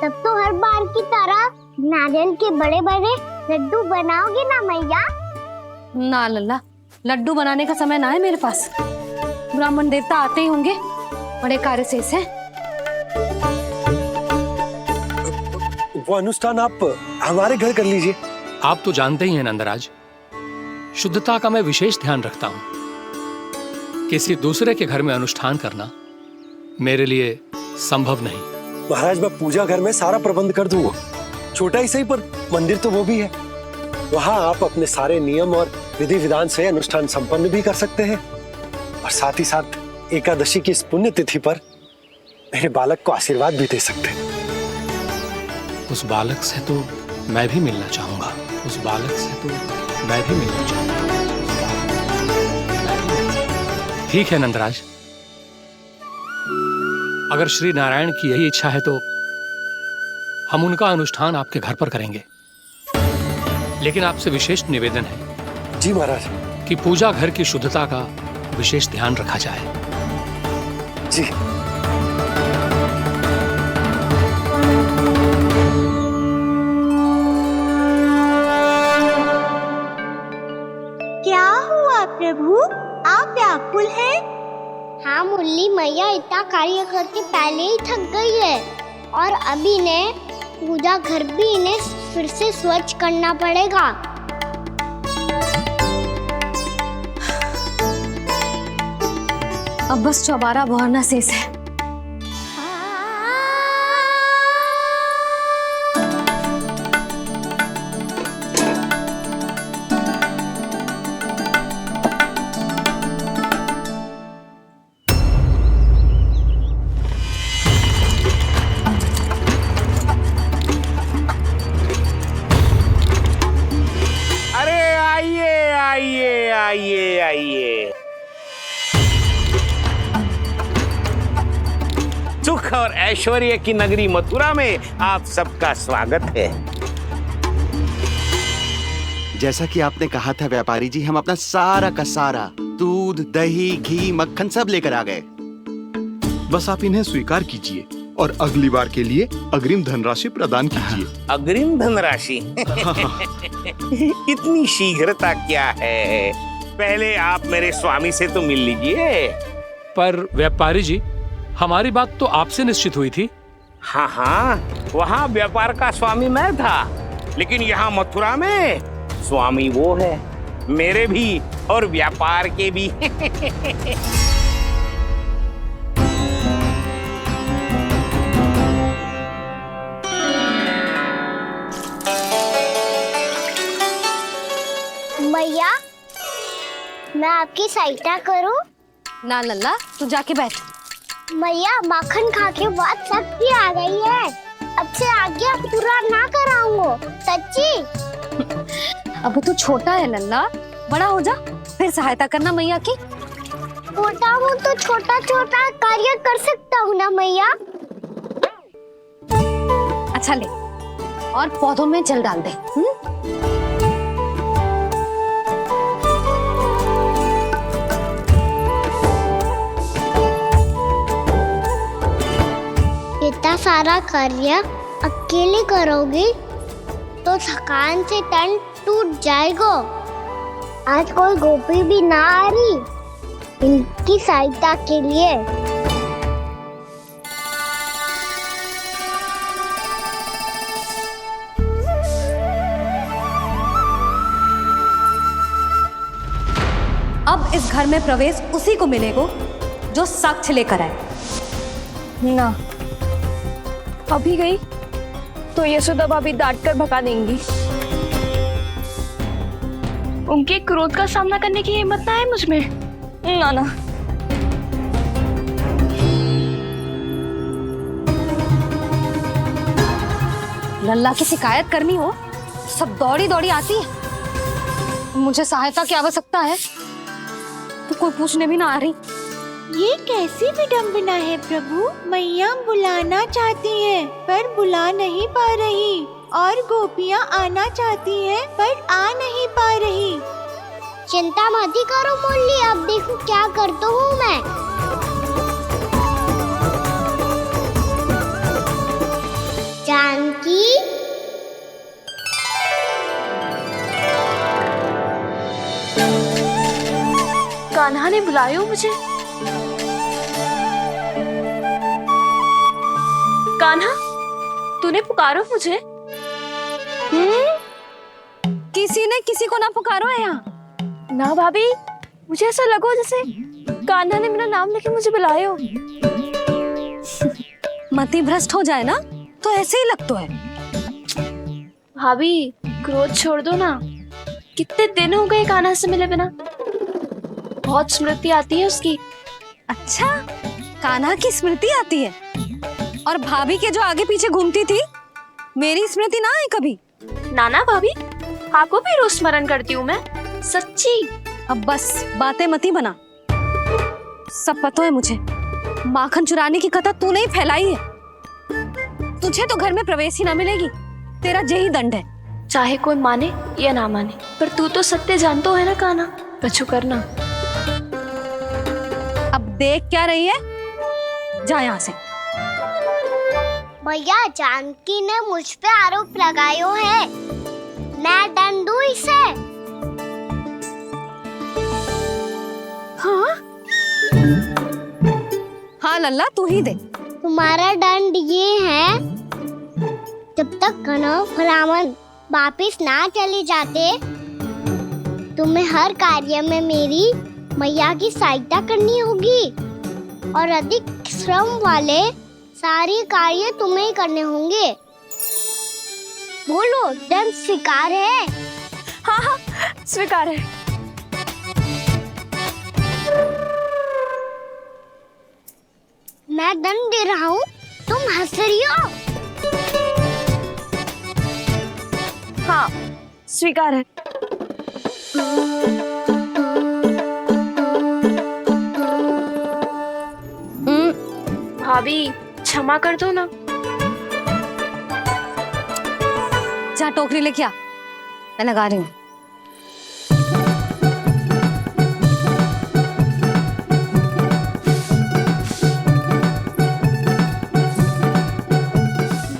तब तो हर बार की तरह नारियल के बड़े बड़े लड्डू बनाओगे ना मैया? ना लल्ला, लड्डू बनाने का समय ना है मेरे पास। ब्राह्मण देवता आते ही होंगे, बड़े कार्य शेष हैं। वो अनुष्ठान आप हमारे घर कर लीजिए। आप तो जानते ही हैं नंदराज, शुद्धता का मैं विशेष ध्यान रखता हूं। किसी दूसरे के घर में अनुष्ठान करना मेरे लिए संभव नहीं। महाराज, मैं पूजा घर में सारा प्रबंध कर दूंगा। छोटा ही सही, पर मंदिर तो वो भी है। वहां आप अपने सारे नियम और विधि विधान से अनुष्ठान संपन्न भी कर सकते हैं, और साथ ही साथ एकादशी की इस पुण्य तिथि पर मेरे बालक को आशीर्वाद भी दे सकते हैं। उस बालक से तो मैं भी मिलना चाहूंगा। उस बालक से तो मैं भी मिलना चाहूंगा। ठीक है नंदराज, अगर श्री नारायण की यही इच्छा है तो हम उनका अनुष्ठान आपके घर पर करेंगे। लेकिन आपसे विशेष निवेदन है जी महाराज, कि पूजा घर की शुद्धता का विशेष ध्यान रखा जाए। जी। क्या हुआ प्रभु, आप व्याकुल हैं? हाँ मुरली मैया इतना कार्य करके पहले ही थक गई है, और अभी ने पूजा घर भी इन्हें फिर से स्वच्छ करना पड़ेगा। अब बस चौबारा बहारना शेष है। आइए। सुख और ऐश्वर्य की नगरी मथुरा में आप सबका स्वागत है। जैसा कि आपने कहा था व्यापारी जी, हम अपना सारा का सारा दूध, दही, घी, मक्खन सब लेकर आ गए। बस आप इन्हें स्वीकार कीजिए और अगली बार के लिए अग्रिम धनराशि प्रदान कीजिए। अग्रिम धनराशि? इतनी शीघ्रता क्या है? पहले आप मेरे स्वामी से तो मिल लीजिए। पर व्यापारी जी, हमारी बात तो आपसे निश्चित हुई थी। हाँ, वहाँ व्यापार का स्वामी मैं था, लेकिन यहाँ मथुरा में स्वामी वो है, मेरे भी और व्यापार के भी। भैया, मैं आपकी सहायता करूं? ना लल्ला, तू जाके बैठ। भैया, माखन खा के बात शक्ति आ गई है। अब से आगे पूरा ना कराऊंगा, सच्ची। अब तू छोटा है लल्ला, बड़ा हो जा फिर सहायता करना मैया की। छोटा हूँ तो छोटा छोटा कार्य कर सकता हूँ ना मैया। अच्छा ले, और पौधों में जल डाल दे। इतना सारा कार्य अकेले करोगी तो थकान से तन टूट जाएगा। आज कोई गोपी भी ना आ रही इनकी सहायता के लिए। अब इस घर में प्रवेश उसी को मिलेगा जो साक्ष्य लेकर आए। ना, अभी गई तो यशोदा भाभी डांट कर भगा देंगी। उनके क्रोध का सामना करने की हिम्मत ना है मुझमें। ना ना, लल्ला की शिकायत करनी हो सब दौड़ी दौड़ी आती है। मुझे सहायता की आवश्यकता है तो कोई पूछने भी ना आ रही। ये कैसी विडंबना है प्रभु। मैया बुलाना चाहती हैं पर बुला नहीं पा रही, और गोपियाँ आना चाहती हैं पर आ नहीं पा रही। चिंता मत करो मुरली, अब देखो क्या करता हूँ मैं। ने बुलायो मुझे? कान्हा, तूने पुकारो मुझे? किसी ने किसी को ना पुकारो है यहाँ। ना भाभी, मुझे ऐसा लगो जैसे कान्हा ने मेरा नाम लेके मुझे बुलायो। मति भ्रष्ट हो जाए ना तो ऐसे ही लगता है। भाभी, क्रोध छोड़ दो ना। कितने दिन हो गए कान्हा से मिले बिना। बहुत स्मृति आती है उसकी। अच्छा, कान्हा की स्मृति आती है? और भाभी के जो आगे पीछे घूमती थी, मेरी स्मृति ना है कभी? नाना भाभी, आपको भी रोज स्मरण करती हूँ मैं, सच्ची। अब बस बातें मत ही बना। सब पता है मुझे। माखन चुराने की कथा तूने ही फैलाई है। तुझे तो घर में प्रवेश ही ना मिलेगी। तेरा यही दंड है। चाहे कोई माने या ना माने, पर तू तो सत्य जानतो है ना कान्हा। कछु करना। अब देख क्या रही है? जा यहाँ से। भैया, जानकी ने मुझ पे आरोप लगायो है। मैं दंड दूं इसे? हाँ हाँ लल्ला, तू ही दे। तुम्हारा दंड ये है, जब तक कनव ब्राह्मण वापिस ना चले जाते, तुम्हें हर कार्य में मेरी मैया की सहायता करनी होगी और अधिक श्रम वाले सारे कार्य तुम्हें ही करने होंगे। बोलो, दंड स्वीकार है? हाँ हाँ, स्वीकार है। मैं दंड दे रहा हूँ, तुम हंस रही हो? हाँ, स्वीकार है। भाभी, क्षमा कर दो ना। जा टोकरी लेके आ, मैं लगा रही हूँ।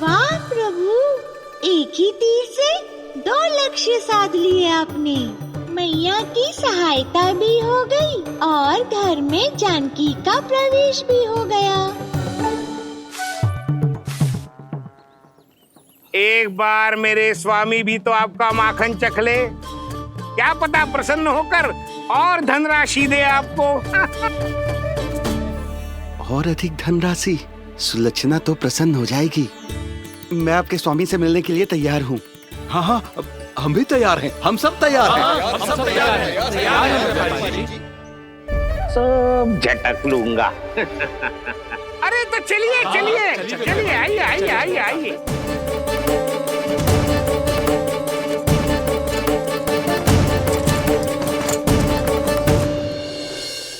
वाह प्रभु, एक ही तीर से 2 लक्ष्य साध लिए आपने। मैया की सहायता भी हो गई और घर में जानकी का प्रवेश भी हो गया। एक बार मेरे स्वामी भी तो आपका माखन चख ले। क्या पता प्रसन्न होकर और धनराशि दे आपको। और अधिक धनराशि? सुलक्षणा तो प्रसन्न हो जाएगी। मैं आपके स्वामी से मिलने के लिए तैयार हूँ। हाँ हाँ, हम भी तैयार हैं। हम सब तैयार हैं। हम सब तैयार हैं। सब झटक लूंगा। अरे तो चलिए चलिए चलिए, आइए आइए आइए आइए।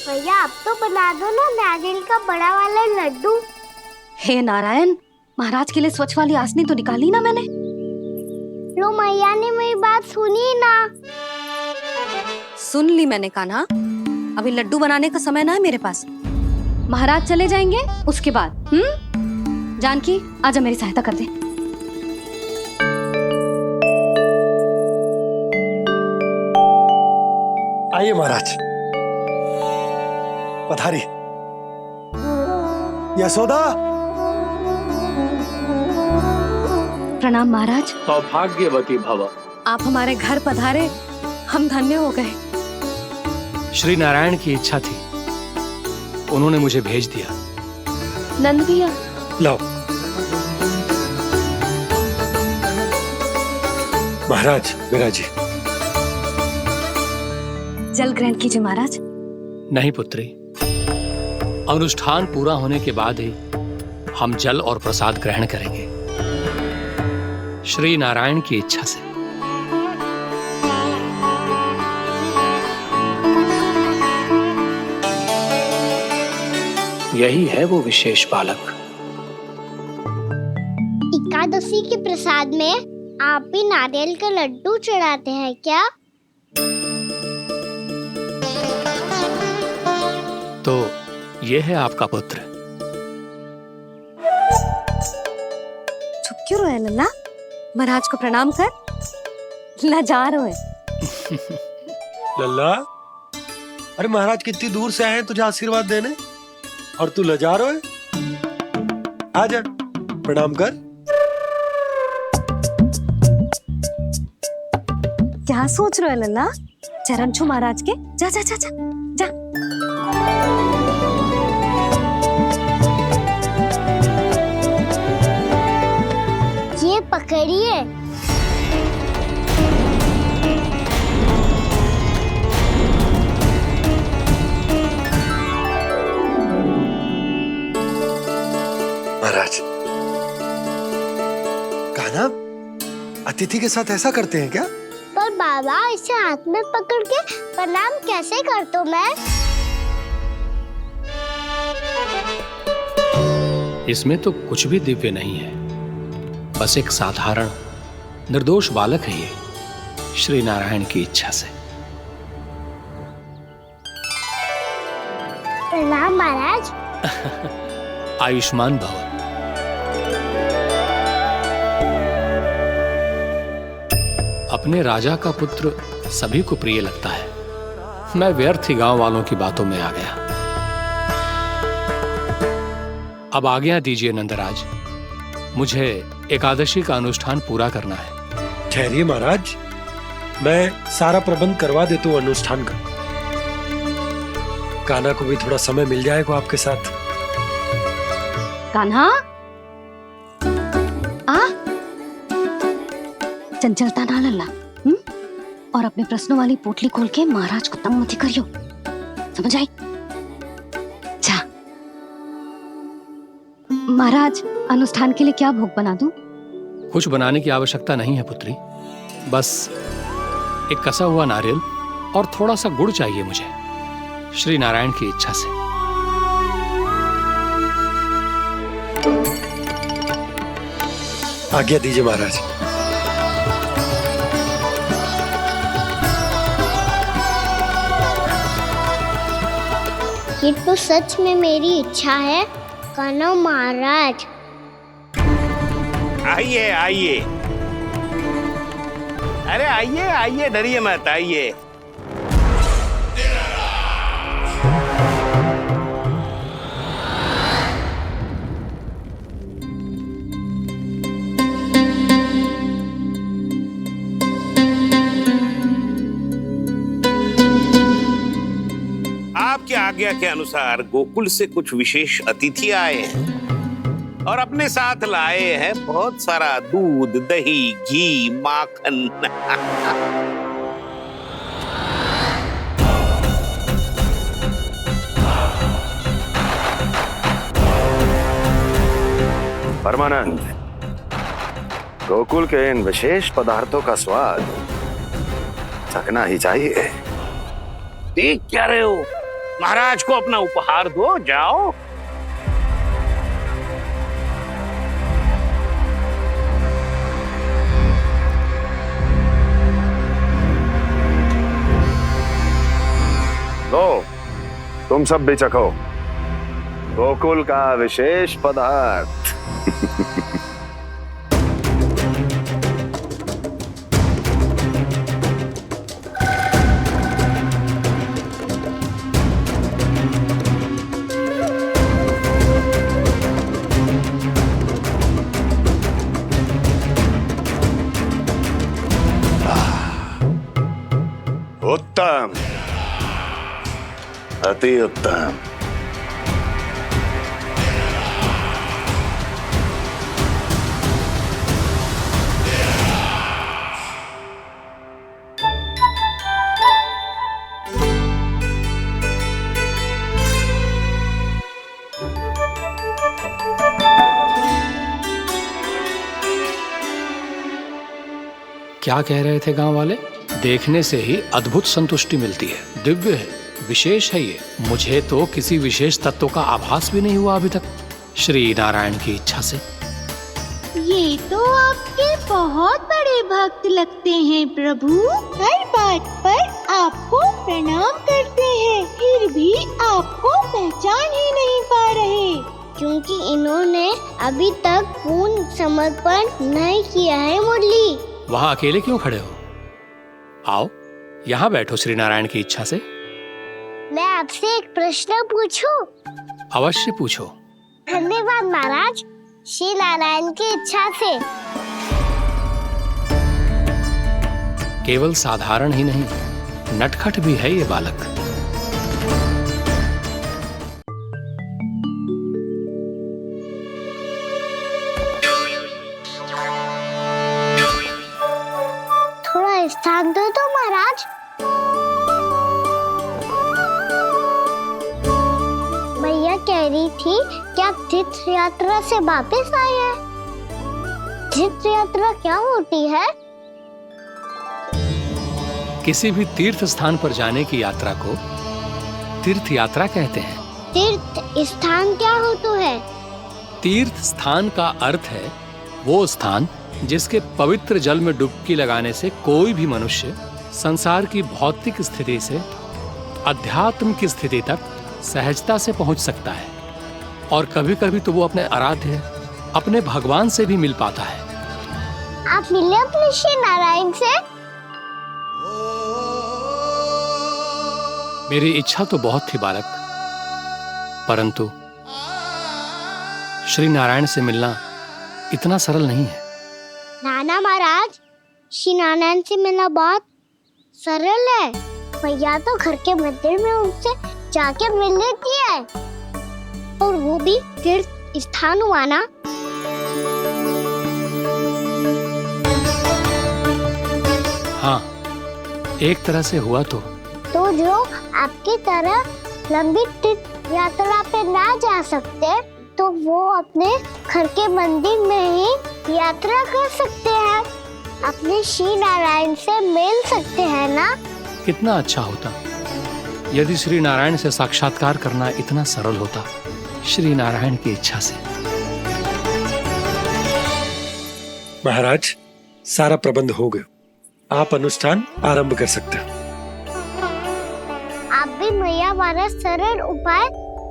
भैया, आप तो बना दो ना नारियल का बड़ा वाला लड्डू। हे नारायण, महाराज के लिए स्वच्छ वाली आसनी तो निकाली ना मैंने। लो, मैया ने मेरी बात सुनी ना। सुन ली मैंने कान्हा। अभी लड्डू बनाने का समय ना है मेरे पास। महाराज चले जाएंगे उसके बाद। जानकी, आजा मेरी सहायता कर दे। आइए महाराज, पधारी। यशोदा। प्रणाम महाराज। सौभाग्यवती भव। आप हमारे घर पधारे, हम धन्य हो गए। श्री नारायण की इच्छा थी, उन्होंने मुझे भेज दिया। नंद भैया, लाओ। महाराज, विराजी। जल ग्रहण कीजिए महाराज। नहीं पुत्री, अनुष्ठान पूरा होने के बाद ही हम जल और प्रसाद ग्रहण करेंगे, श्री नारायण की इच्छा से। यही है वो विशेष बालक। एकादशी के प्रसाद में आप भी नारियल का लड्डू चढ़ाते हैं क्या? तो ये है आपका पुत्र। चुप क्यों रहे लल्ला? महाराज को प्रणाम कर। लजा रहे। लल्ला, अरे महाराज कितनी दूर से आए हैं तुझे आशीर्वाद देने, और तू लजा रहा है। आजा प्रणाम कर। क्या सोच रहे हो लल्ला? चरण छू महाराज के। जा जा जा जा जा। ये पकड़िए। महाराज, कान्हा अतिथि के साथ ऐसा करते हैं क्या? पर बाबा, इसे हाथ में पकड़ के प्रणाम कैसे करता हूँ मैं? इसमें तो कुछ भी दिव्य नहीं है, बस एक साधारण निर्दोष बालक है ये, श्री नारायण की इच्छा से। प्रणाम महाराज। आयुष्मान भव। अपने राजा का पुत्र सभी को प्रिय लगता है। मैं व्यर्थ ही गांव वालों की बातों में आ गया। अब आज्ञा दीजिए नंदराज, मुझे एकादशी का अनुष्ठान पूरा करना है। ठहरिए महाराज, मैं सारा प्रबंध करवा देता हूँ अनुष्ठान का। कान्हा को भी थोड़ा समय मिल जाएगा आपके साथ। कान्हा, आ चंचलता ना लल्ला। और अपने प्रश्नों वाली पोटली खोल के महाराज को तंग मत करियो, समझ आई? जा। महाराज, अनुष्ठान के लिए क्या भोग बना दूं? कुछ बनाने की आवश्यकता नहीं है पुत्री, बस एक कसा हुआ नारियल और थोड़ा सा गुड़ चाहिए मुझे, श्री नारायण की इच्छा से। आज्ञा दीजिए महाराज। ये तो सच में मेरी इच्छा है कान्हा महाराज। आइए आइए, अरे आइए आइए, डरिए मत, आइए। आपकी आज्ञा के अनुसार गोकुल से कुछ विशेष अतिथि आए हैं और अपने साथ लाए हैं बहुत सारा दूध, दही, घी, माखन। परमानंद, गोकुल के इन विशेष पदार्थों का स्वाद चखना ही चाहिए। देख क्या रहे हो? महाराज को अपना उपहार दो, जाओ। लो, तुम सब भी चखो गोकुल का विशेष पदार्थ। उत्तम, अति उत्तम। क्या कह रहे थे गांव वाले? देखने से ही अद्भुत संतुष्टि मिलती है, दिव्य है, विशेष है ये। मुझे तो किसी विशेष तत्व का आभास भी नहीं हुआ अभी तक, श्री नारायण की इच्छा से। ये तो आपके बहुत बड़े भक्त लगते हैं प्रभु। हर बात पर आपको प्रणाम करते हैं, फिर भी आपको पहचान ही नहीं पा रहे। क्योंकि इन्होंने अभी तक पूर्ण समर्पण नहीं किया है मुरली। वहां अकेले क्यों खड़े हो? आओ, यहां बैठो श्री नारायण की इच्छा से। मैं आपसे एक प्रश्न पूछूं? अवश्य पूछो। धन्यवाद महाराज। श्री नारायण की इच्छा से। केवल साधारण ही नहीं, नटखट भी है ये बालक। थोड़ा स्थान दो तो महाराज। मैया कह रही थी कि आप तीर्थ यात्रा से वापस आए हैं। तीर्थ यात्रा क्या होती है? किसी भी तीर्थ स्थान पर जाने की यात्रा को तीर्थ यात्रा कहते हैं। तीर्थ स्थान क्या होता है? तीर्थ स्थान का अर्थ है वो स्थान जिसके पवित्र जल में डुबकी लगाने से कोई भी मनुष्य संसार की भौतिक स्थिति से अध्यात्म की स्थिति तक सहजता से पहुंच सकता है, और कभी कभी तो वो अपने आराध्य अपने भगवान से भी मिल पाता है। आप मिले अपने श्री नारायण से? मेरी इच्छा तो बहुत थी बालक, परंतु श्री नारायण से मिलना इतना सरल नहीं है। नाना महाराज, श्री नारायण से मिलना बहुत सरल है। मैया तो घर के मंदिर में उनसे जाके मिल लेती है, और वो भी तीर्थ स्थान हुआ ना। हाँ, एक तरह से हुआ तो जो आपकी तरह लंबी तीर्थ यात्रा पे ना जा सकते, तो वो अपने घर के मंदिर में ही यात्रा कर सकते हैं, अपने श्री नारायण से मिल सकते हैं ना। कितना अच्छा होता यदि श्री नारायण से साक्षात्कार करना इतना सरल होता, श्री नारायण की इच्छा से। महाराज, सारा प्रबंध हो गया, आप अनुष्ठान आरंभ कर सकते हैं। आप भी मैया वाला सरल उपाय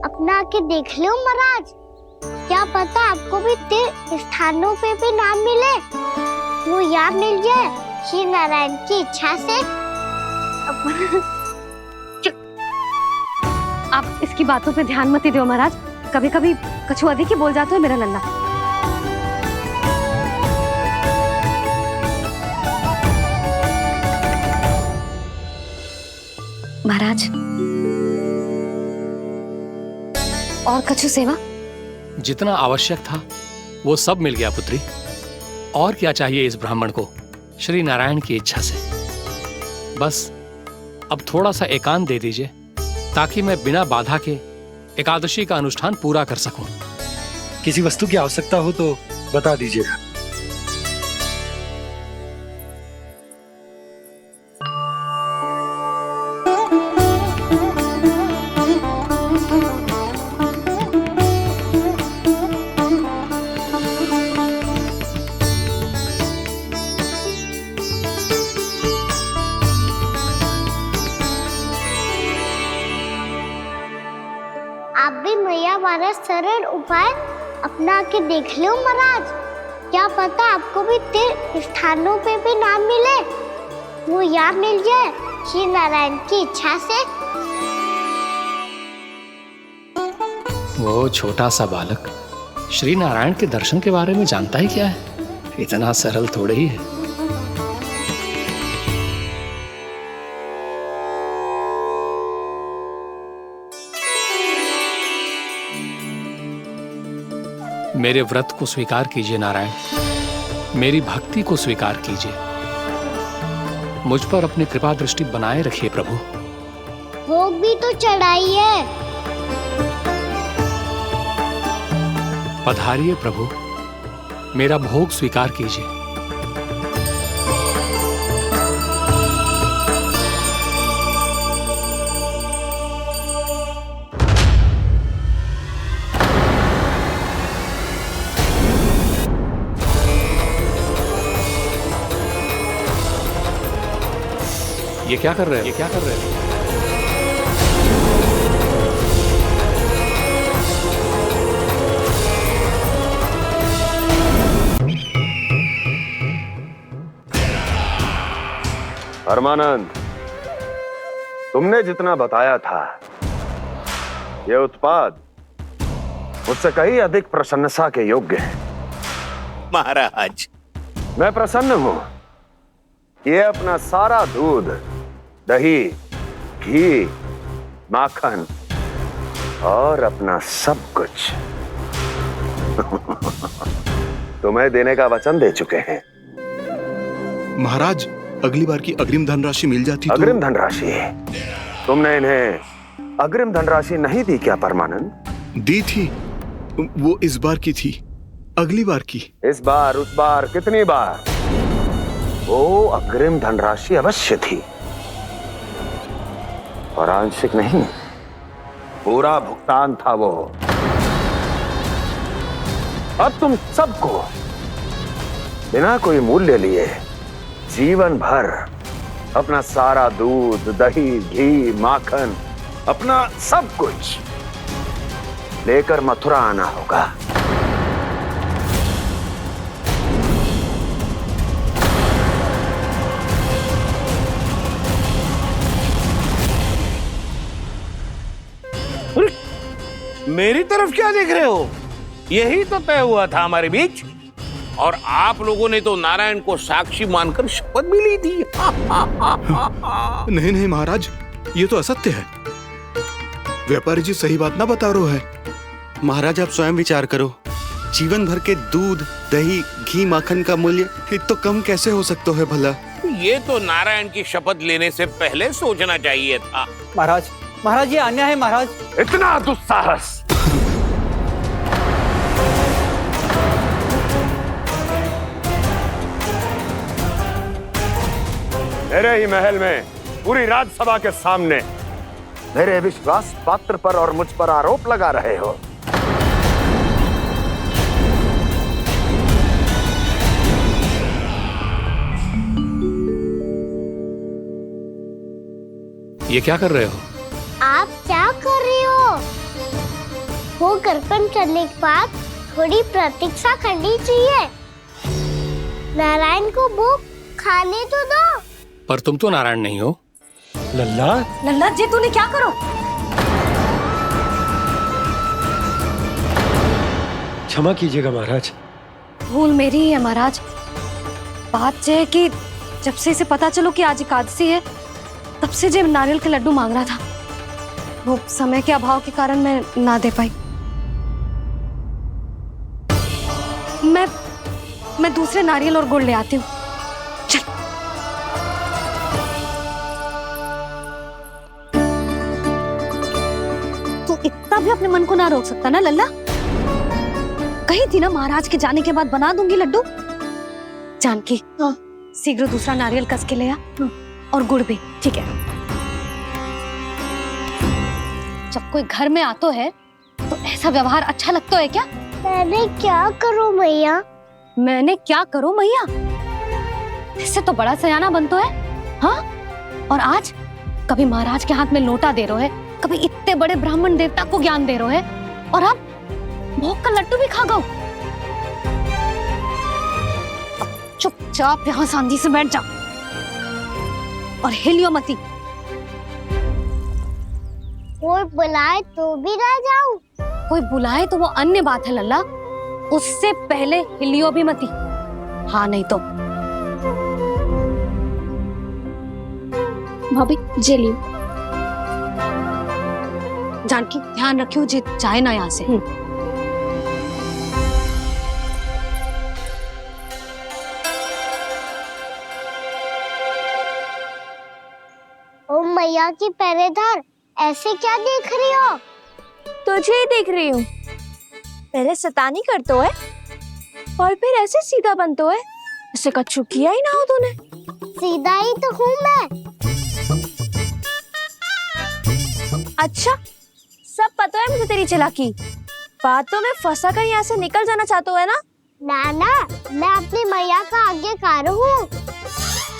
अपना के देख लो महाराज। क्या पता आपको भी तीर्थ स्थानों पे भी नाम मिले, वो याद मिल जाए श्री नारायण की इच्छा से। आप इसकी बातों पे ध्यान मत दो महाराज, कभी कभी कछु अधिक ही बोल जाते हो मेरा लल्ला। महाराज, और कछु सेवा? जितना आवश्यक था वो सब मिल गया पुत्री। और क्या चाहिए इस ब्राह्मण को श्री नारायण की इच्छा से? बस अब थोड़ा सा एकांत दे दीजिए, ताकि मैं बिना बाधा के एकादशी का अनुष्ठान पूरा कर सकूं। किसी वस्तु की आवश्यकता हो तो बता दीजिएगा। आप भी मैया वाला सरल उपाय अपना के देख लो महाराज। क्या पता आपको भी तीर्थ स्थानों पे भी नाम मिले, वो याद मिल जाए श्री नारायण की इच्छा से। वो छोटा सा बालक श्री नारायण के दर्शन के बारे में जानता ही क्या है? इतना सरल थोड़े ही है। मेरे व्रत को स्वीकार कीजिए नारायण, मेरी भक्ति को स्वीकार कीजिए। मुझ पर अपनी कृपा दृष्टि बनाए रखिए प्रभु। भोग भी तो चढ़ाइए। पधारिए प्रभु, मेरा भोग स्वीकार कीजिए। ये क्या कर रहे हैं? ये क्या कर रहे हैं? परमानंद, तुमने जितना बताया था ये उत्पाद मुझसे कहीं अधिक प्रशंसा के योग्य है। महाराज, मैं प्रसन्न हूं। ये अपना सारा दूध, दही, घी, माखन और अपना सब कुछ तुम्हें देने का वचन दे चुके हैं। महाराज, अगली बार की अग्रिम धनराशि मिल जाती तो। अग्रिम धनराशि? तुमने इन्हें अग्रिम धनराशि नहीं दी क्या परमानंद? दी थी, वो इस बार की थी, अगली बार की। इस बार, उस बार, कितनी बार? वो अग्रिम धनराशि अवश्य थी और आंशिक नहीं, पूरा भुगतान था वो। अब तुम सबको बिना कोई मूल्य लिए जीवन भर अपना सारा दूध, दही, घी, माखन, अपना सब कुछ लेकर मथुरा आना होगा। मेरी तरफ क्या देख रहे हो? यही तो तय हुआ था हमारे बीच, और आप लोगों ने तो नारायण को साक्षी मानकर शपथ भी ली थी। नहीं नहीं महाराज, ये तो असत्य है। व्यापारी जी सही बात ना बता रहे हैं। महाराज, आप स्वयं विचार करो। जीवन भर के दूध, दही, घी, माखन का मूल्य इतना कम कैसे हो सकता है भला? ये तो नारायण की शपथ लेने से पहले सोचना चाहिए था। महाराज, महाराज ये अन्याय है महाराज। इतना दुस्साहस! मेरे ही महल में पूरी राजसभा के सामने मेरे विश्वास पात्र पर और मुझ पर आरोप लगा रहे हो। ये क्या कर रहे हो? आप क्या कर रहे हो? वो कर्पण करने के बाद थोड़ी प्रतीक्षा करनी चाहिए। नारायण को वो खाने तो दो। पर तुम तो नारायण नहीं हो। लल्ला, लल्ला जी, तूने क्या करो? क्षमा कीजिएगा महाराज। भूल मेरी ही है महाराज। बात यह है कि जब से इसे पता चलो कि आज एकादशी है, तब से जब नारियल के लड्डू मांग रहा था, वो समय के अभाव के कारण मैं ना दे पाई। मैं दूसरे नारियल और गुड़ ले आती हूँ। चल। तू इतना भी अपने मन को ना रोक सकता ना लल्ला? कही थी ना महाराज के जाने के बाद बना दूंगी लड्डू। जानकी, शीघ्र दूसरा नारियल कस के ले आ, और गुड़ भी। ठीक है। जब कोई घर में आतो है तो ऐसा व्यवहार अच्छा लगता है क्या? मैंने क्या करूं मैया? मैंने क्या करूं मैया? इससे तो बड़ा सयाना बनतो है। हाँ? और आज कभी महाराज के हाथ में लोटा दे रहे है, कभी इतने बड़े ब्राह्मण देवता को ज्ञान दे रहे है, और अब भोग का लड्डू भी खा गो। चुपचाप यहाँ शांति से बैठ जा और हिलियो मती। कोई बुलाए तो भी ना जाऊं? कोई बुलाए तो वो अन्य बात है लल्ला, उससे पहले हिलियो भी मती। हाँ नहीं तो। भाभी जे लियो। जानकी, ध्यान रखियो जे जाए ना यहाँ से। ओ मैया की पहरेदार, ऐसे क्या देख रही हो? तुझे ही देख रही हूँ। पहले शैतानी करतो है और फिर ऐसे सीधा बनतो है। ऐसे कछु किया ही ना हो तूने। सीधा ही तो हूँ मैं। अच्छा, सब पता है मुझे तेरी चालाकी। बातों में फंसा कर यहाँ से निकल जाना चाहते है ना? नाना, मैं अपनी मैया का आज्ञाकार हूँ।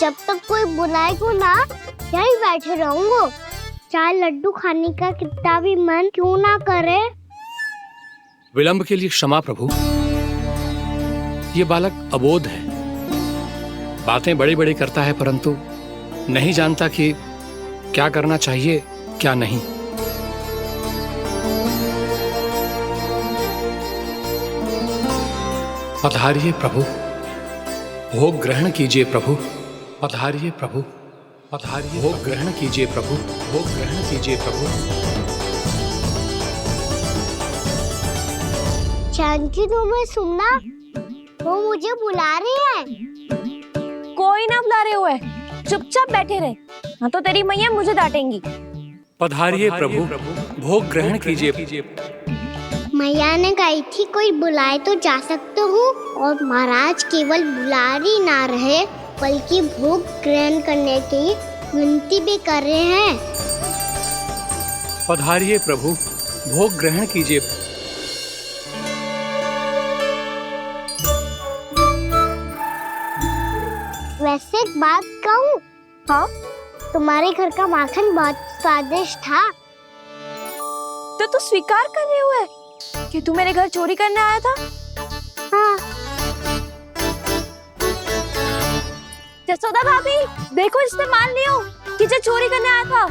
जब तक कोई बुलाए को ना, यही बैठे रहूंगा। चाहे लड्डू खाने का कितना भी मन क्यों ना करे। विलंब के लिए क्षमा प्रभु। ये बालक अबोध है, बातें बड़ी बड़ी करता है, परंतु नहीं जानता कि क्या करना चाहिए क्या नहीं। पधारिए प्रभु, भोग ग्रहण कीजिए प्रभु। पधारिए प्रभु, पधारिए, भोग ग्रहण कीजिए प्रभु, भोग ग्रहण कीजिए प्रभु। जानकी तुम्हें सुनना, वो मुझे बुला रही है। कोई ना बुला रहे हुए, चुपचाप बैठे रहे, हाँ तो तेरी मैया मुझे डांटेंगी। पधारिए प्रभु, भोग ग्रहण कीजिए। मैया ने कही थी कोई बुलाए तो जा सकते हूँ, और महाराज केवल बुलारी ना रहे बल्कि भोग ग्रहण करने की विनती भी कर रहे हैं। पधारिए प्रभु, भोग ग्रहण कीजिए। वैसे एक बात कहूँ? हाँ? तुम्हारे घर का माखन बहुत स्वादिष्ट था। तो तू स्वीकार कर रहे हुए कि तू मेरे घर चोरी करने आया था? हाँ। जसोदा भाभी, देखो इसने मान लियो कि जो चोरी करने आया था।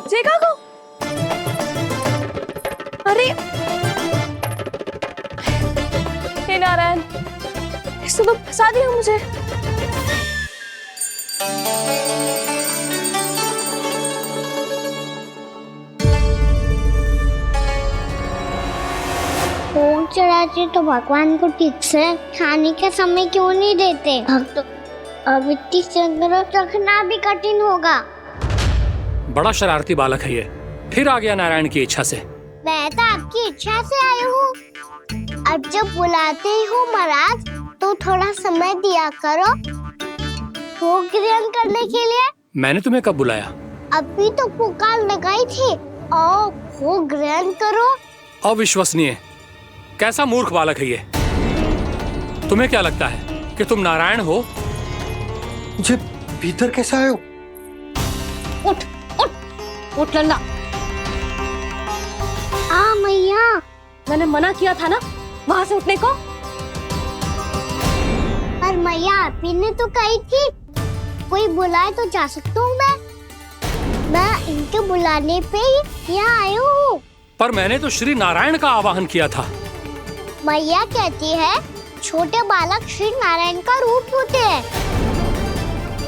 देखा को? अरे हे नारायण, इसने तो फंसा दिया मुझे। भोग चढ़ाते तो भगवान को ठीक से खाने का समय क्यों नहीं देते? भक्त अब इतनी संग्रह रखना भी कठिन होगा। बड़ा शरारती बालक है ये, फिर आ गया नारायण की इच्छा से। मैं तो आपकी इच्छा से आई हूँ। अब जब बुलाते हो महाराज तो थोड़ा समय दिया करो भोग ग्रहण करने के लिए। मैंने तुम्हें कब बुलाया? अभी तो पुकार लगाई थी, आओ भोग ग्रहण करो। अविश्वसनीय, कैसा मूर्ख बालक है ये। तुम्हें क्या लगता है कि तुम नारायण हो? मुझे भीतर कैसे आए हो? उठ उठ उठ लल्ला। मैया, मैंने मना किया था ना वहां से उठने को। पर मैया आपी ने तो कही थी कोई बुलाए तो जा सकता हूँ। मैं इनके बुलाने पे ही यहाँ आई हूँ। पर मैंने तो श्री नारायण का आवाहन किया था। मैया कहती है छोटे बालक श्री नारायण का रूप होते हैं।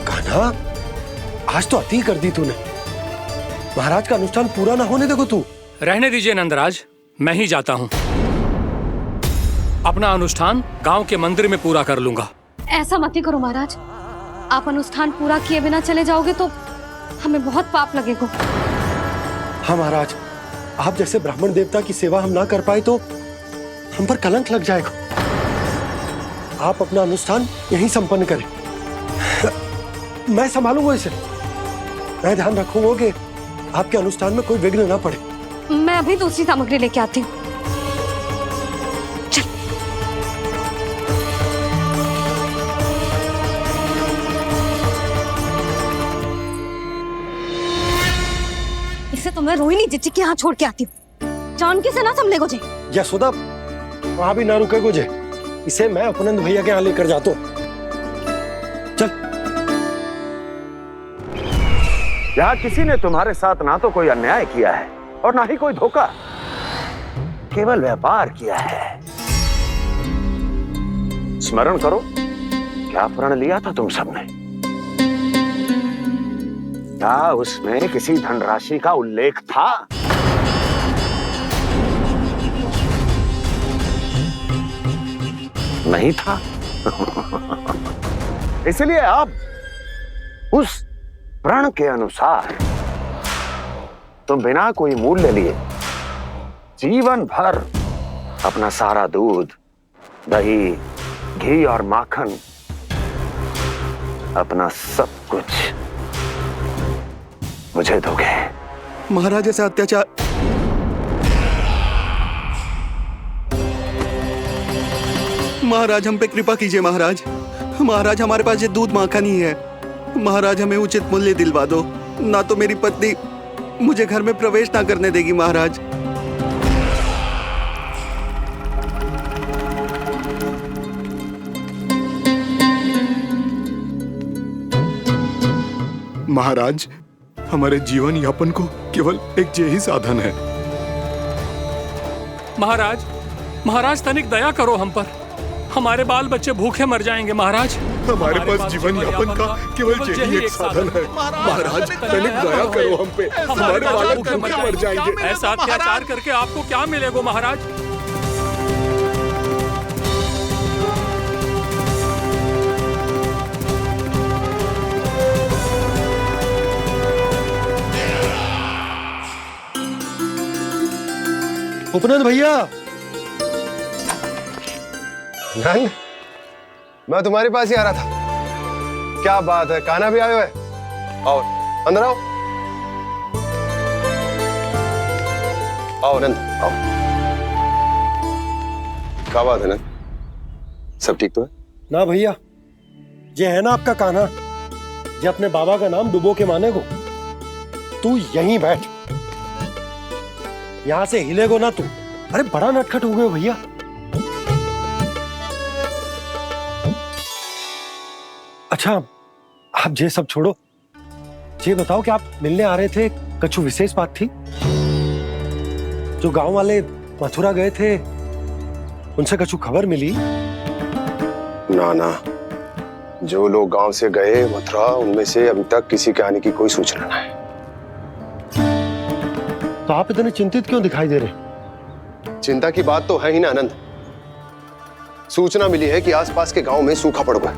कान्हा, आज तो अति कर दी तूने। महाराज का अनुष्ठान पूरा ना होने देखो तू। रहने दीजिए नंदराज, मैं ही जाता हूँ। अपना अनुष्ठान गांव के मंदिर में पूरा कर लूंगा। ऐसा मत ही करो महाराज, आप अनुष्ठान पूरा किए बिना चले जाओगे तो हमें बहुत पाप लगेगा। हाँ महाराज, आप जैसे ब्राह्मण देवता की सेवा हम ना कर पाए तो हम पर कलंक लग जाएगा। आप अपना अनुष्ठान यहीं संपन्न करें, मैं संभालूंगा इसे। मैं ध्यान रखूंगा कि आपके अनुष्ठान में कोई विघ्न ना पड़े। मैं अभी दूसरी सामग्री लेके आती हूँ। चल। इसे तो मैं रोहिणी जीजी के यहाँ छोड़ के आती हूँ। जानकी से ना संभले गुजे। यशोदा, वहां भी ना रुके गुजे। इसे मैं अपनंद भैया के यहाँ लेकर जाता हूँ। चल। यहाँ किसी ने तुम्हारे साथ ना तो कोई अन्याय किया है और ना ही कोई धोखा, केवल व्यापार किया है। स्मरण करो, क्या प्रण लिया था तुम सबने? क्या उसमें किसी धनराशि का उल्लेख था? नहीं था। इसलिए अब उस प्रण के अनुसार तुम बिना कोई मूल्य लिए जीवन भर अपना सारा दूध, दही, घी और माखन, अपना सब कुछ मुझे दोगे। महाराज ऐसा अत्याचार। महाराज हम पे कृपा कीजिए। महाराज, महाराज हमारे पास ये दूध माखन ही है। महाराज हमें उचित मूल्य दिलवा दो, ना तो मेरी पत्नी मुझे घर में प्रवेश ना करने देगी। महाराज, महाराज, हमारे जीवन यापन को केवल एक यही साधन है। महाराज, महाराज तनिक दया करो हम पर, हमारे बाल बच्चे भूखे मर जाएंगे महाराज। हमारे पास जीवन यापन का केवल यही एक साधन है। महाराज तनिक दया करो हम पे, हमारे बालक भूखे मर जाएंगे। ऐसा अत्याचार करके आपको क्या मिलेगा महाराज? उपनंद भैया, नंद, मैं तुम्हारे पास ही आ रहा था। क्या बात है, कान्हा भी आयो है? आओ अंदर आओ। आओ नंद आओ। क्या बात है नंद, सब ठीक तो है ना? भैया ये है ना आपका कान्हा, ये अपने बाबा का नाम डुबो के माने को। तू यहीं बैठ, यहां से हिलेगो ना तू। अरे बड़ा नटखट हो गए भैया। अच्छा आप ये सब छोड़ो, ये बताओ कि आप मिलने आ रहे थे, कछु विशेष बात थी? जो गांव वाले मथुरा गए थे उनसे कछु खबर मिली? ना ना, जो लोग गांव से गए मथुरा, उनमें से अभी तक किसी के आने की कोई सूचना नहीं है। तो आप इतने चिंतित क्यों दिखाई दे रहे? चिंता की बात तो है ही ना आनंद। सूचना मिली है कि आसपास के गांव में सूखा पड़ गया।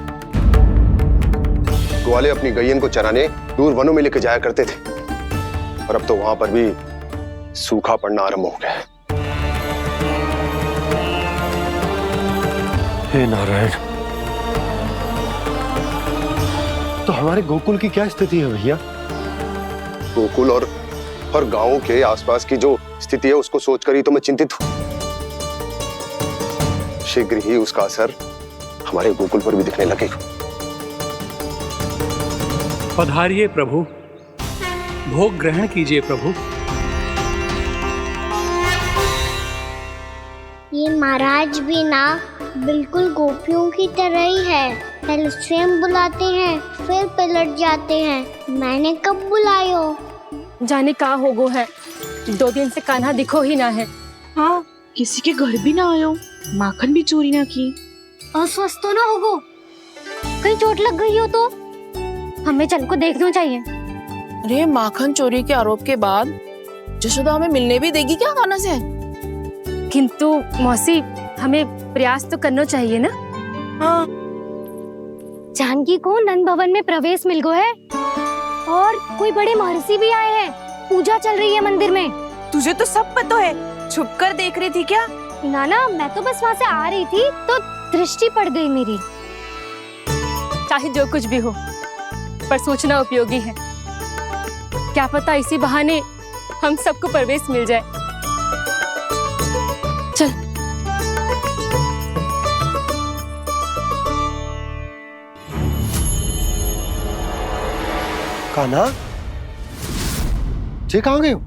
ग्वाले अपनी गैयन को चराने दूर वनों में लेकर जाया करते थे, और अब तो वहां पर भी सूखा पड़ना आरंभ हो गया है। हे नारायण, तो हमारे गोकुल की क्या स्थिति है भैया? गोकुल और गांवों के आसपास की जो स्थिति है उसको सोचकर ही तो मैं चिंतित हूं। शीघ्र ही उसका असर हमारे गोकुल पर भी दिखने लगेगा। पधारिए प्रभु, भोग ग्रहण कीजिए प्रभु। ये महाराज भी ना बिल्कुल गोपियों की तरह ही है। पहले स्वयं बुलाते हैं, फिर पलट जाते हैं। मैंने कब बुलायो? जाने का हो गो है, 2 दिन से कान्हा दिखो ही ना है। हाँ, किसी के घर भी ना आयो, माखन भी चोरी ना की। अस्वस्थ तो ना होगो? कहीं चोट लग गई हो तो? हमें चल को देखना चाहिए। अरे माखन चोरी के आरोप के बाद जशोदा हमें मिलने भी देगी क्या कान्हा से? किंतु मौसी, हमें प्रयास तो करना चाहिए ना। हाँ, जानकी को नंद भवन में प्रवेश मिल गो है, और कोई बड़े महर्षि भी आए हैं। पूजा चल रही है मंदिर में। तुझे तो सब पता है, छुप कर देख रही थी क्या? ना, मैं तो बस वहाँ से आ रही थी तो दृष्टि पड़ गई मेरी। चाहे जो कुछ भी हो, पर सूचना उपयोगी है। क्या पता इसी बहाने हम सबको प्रवेश मिल जाए। चल। कान्हा, जे कहाँ गए हो?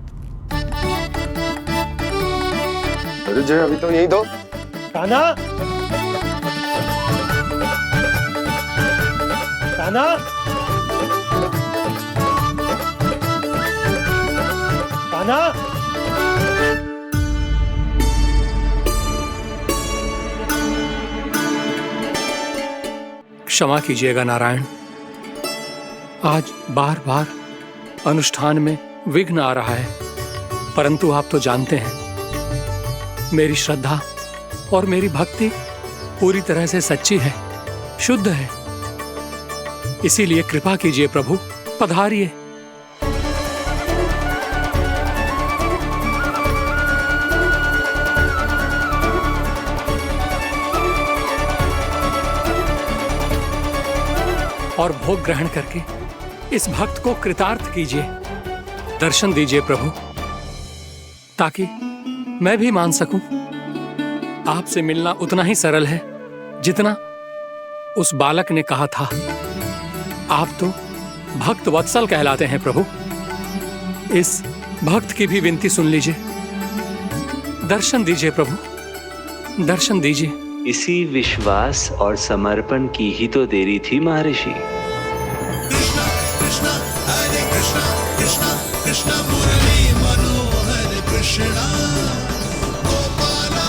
अरे जय, अभी तो यही दो। कान्हा, कान्हा, कान्हा। क्षमा कीजिएगा नारायण, आज बार बार अनुष्ठान में विघ्न आ रहा है, परंतु आप तो जानते हैं मेरी श्रद्धा और मेरी भक्ति पूरी तरह से सच्ची है, शुद्ध है। इसीलिए कृपा कीजिए प्रभु, पधारिए। और भोग ग्रहण करके इस भक्त को कृतार्थ कीजिए। दर्शन दीजिए प्रभु, ताकि मैं भी मान सकूं। आपसे मिलना उतना ही सरल है जितना उस बालक ने कहा था। आप तो भक्त वत्सल कहलाते हैं प्रभु। इस भक्त की भी विनती सुन लीजिए। दर्शन दीजिए प्रभु, दर्शन दीजिए। इसी विश्वास और समर्पण की ही तो देरी थी महर्षि। कृष्णा कृष्णा हरे कृष्णा, कृष्णा कृष्णा मुरली मनोहर कृष्णा, गोपाला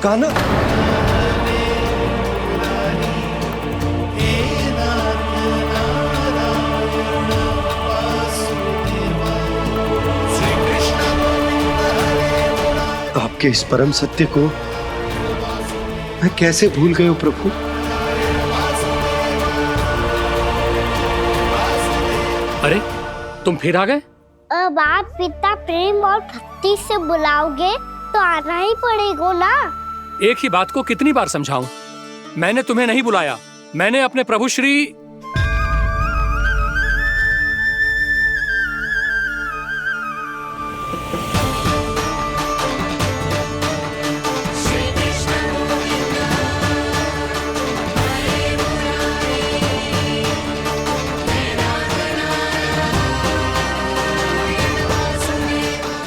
कान्हा, आपके इस परम सत्य को मैं कैसे भूल गया हूं प्रभु। अरे तुम फिर आ गए? अब आप पिता प्रेम और भक्ति से बुलाओगे तो आना ही पड़ेगा ना। एक ही बात को कितनी बार समझाऊं? मैंने तुम्हें नहीं बुलाया, मैंने अपने प्रभु श्री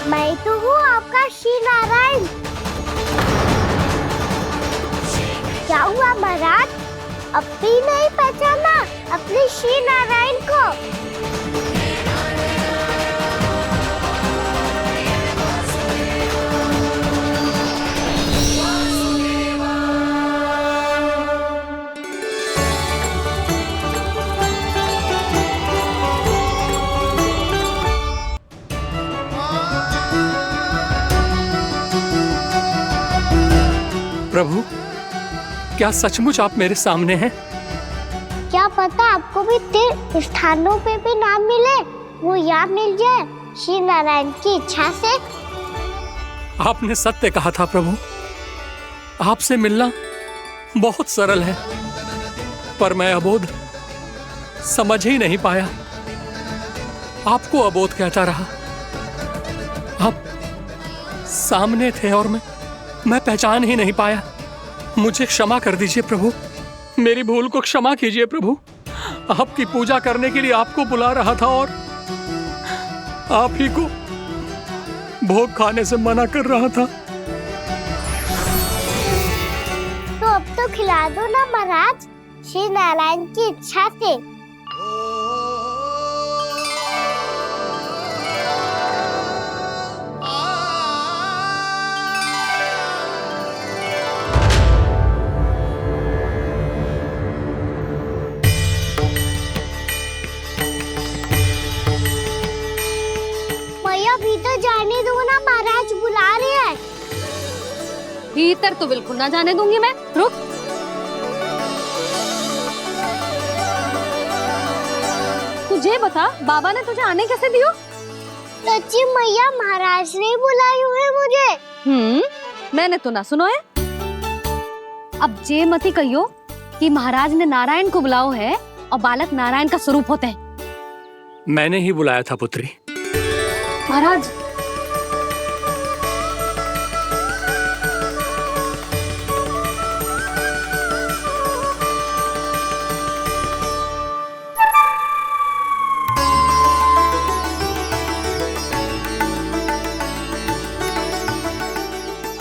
मैं तो हूँ आपका श्री नारायण। क्या हुआ महाराज, अब भी नहीं पहचाना अपने श्री नारायण को? प्रभु, क्या सचमुच आप मेरे सामने हैं? क्या पता आपको भी तीर्थ स्थानों पे भी नाम मिले, वो याद मिल जाए श्री नारायण की इच्छा से। आपने सत्य कहा था प्रभु, आपसे मिलना बहुत सरल है, पर मैं अबोध समझ ही नहीं पाया। आपको अबोध कहता रहा। आप सामने थे और मैं पहचान ही नहीं पाया। मुझे क्षमा कर दीजिए प्रभु, मेरी भूल को क्षमा कीजिए प्रभु। आपकी पूजा करने के लिए आपको बुला रहा था और आप ही को भोग खाने से मना कर रहा था। तो अब तो खिला दो ना महाराज, श्री नारायण की इच्छा से। भीतर जाने दो ना, महाराज बुला रहे हैं। भीतर तो बिल्कुल ना जाने दूंगी मैं, रुक। तुझे बता, बाबा ने तुझे आने कैसे दियो? सच्ची मैया, महाराज ने बुलाई हुई मुझे। मैंने तो ना सुनो है। अब जे मती कहियो कि महाराज ने नारायण को बुलाओ है और बालक नारायण का स्वरूप होते हैं। मैंने ही बुलाया था पुत्री। महाराज,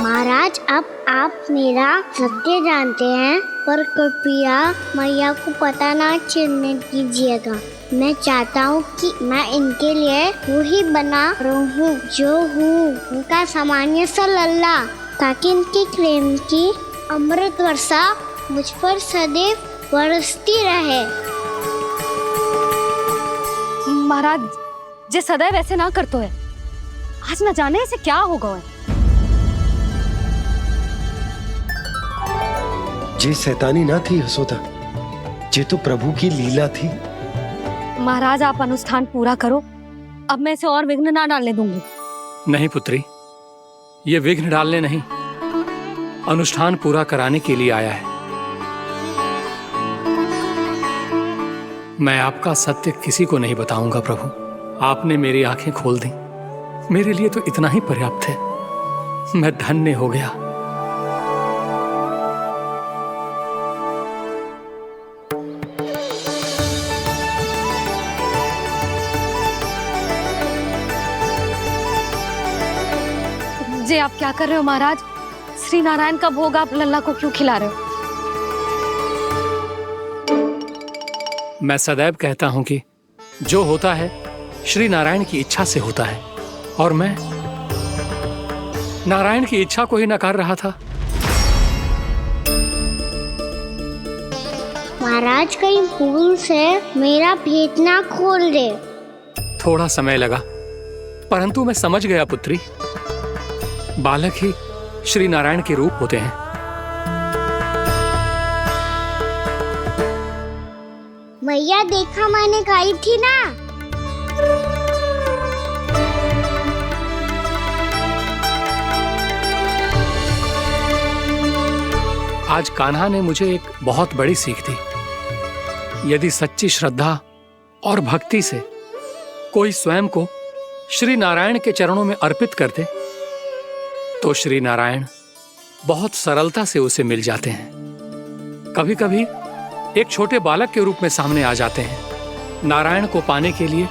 महाराज, अब आप मेरा सत्य जानते हैं, पर कृपया मैया को पता ना चलने दीजिएगा। मैं चाहता हूँ कि मैं इनके लिए वो ही बना रहूँ जो हूँ, उनका सामान्य सा लल्ला, ताकि इनके प्रेम की अमृत वर्षा मुझ पर सदैव बरसती रहे। महाराज, जे सदैव ऐसे ना करतो है, आज न जाने इसे क्या होगा है। जे शैतानी ना थी यशोदा, जे तो प्रभु की लीला थी। महाराज, आप अनुष्ठान पूरा करो, अब मैं इसे और विघ्न ना डालने दूंगी। नहीं पुत्री, ये विघ्न डालने नहीं, अनुष्ठान पूरा कराने के लिए आया है। मैं आपका सत्य किसी को नहीं बताऊंगा प्रभु। आपने मेरी आंखें खोल दी, मेरे लिए तो इतना ही पर्याप्त है। मैं धन्य हो गया। जे आप क्या कर रहे हो महाराज? श्री नारायण का भोग आप लल्ला को क्यों खिला रहे हो? मैं सदैव कहता हूं कि जो होता है श्री नारायण की इच्छा से होता है, और मैं नारायण की इच्छा को ही नकार रहा था। महाराज कहीं भूल से मेरा भेद ना खोल दे। थोड़ा समय लगा, परंतु मैं समझ गया पुत्री। बालक ही श्री नारायण के रूप होते हैं। मैया देखा मैंने गाई थी ना। आज कान्हा ने मुझे एक बहुत बड़ी सीख दी। यदि सच्ची श्रद्धा और भक्ति से कोई स्वयं को श्री नारायण के चरणों में अर्पित कर दे तो श्री नारायण बहुत सरलता से उसे मिल जाते हैं। कभी कभी एक छोटे बालक के रूप में सामने आ जाते हैं। नारायण को पाने के लिए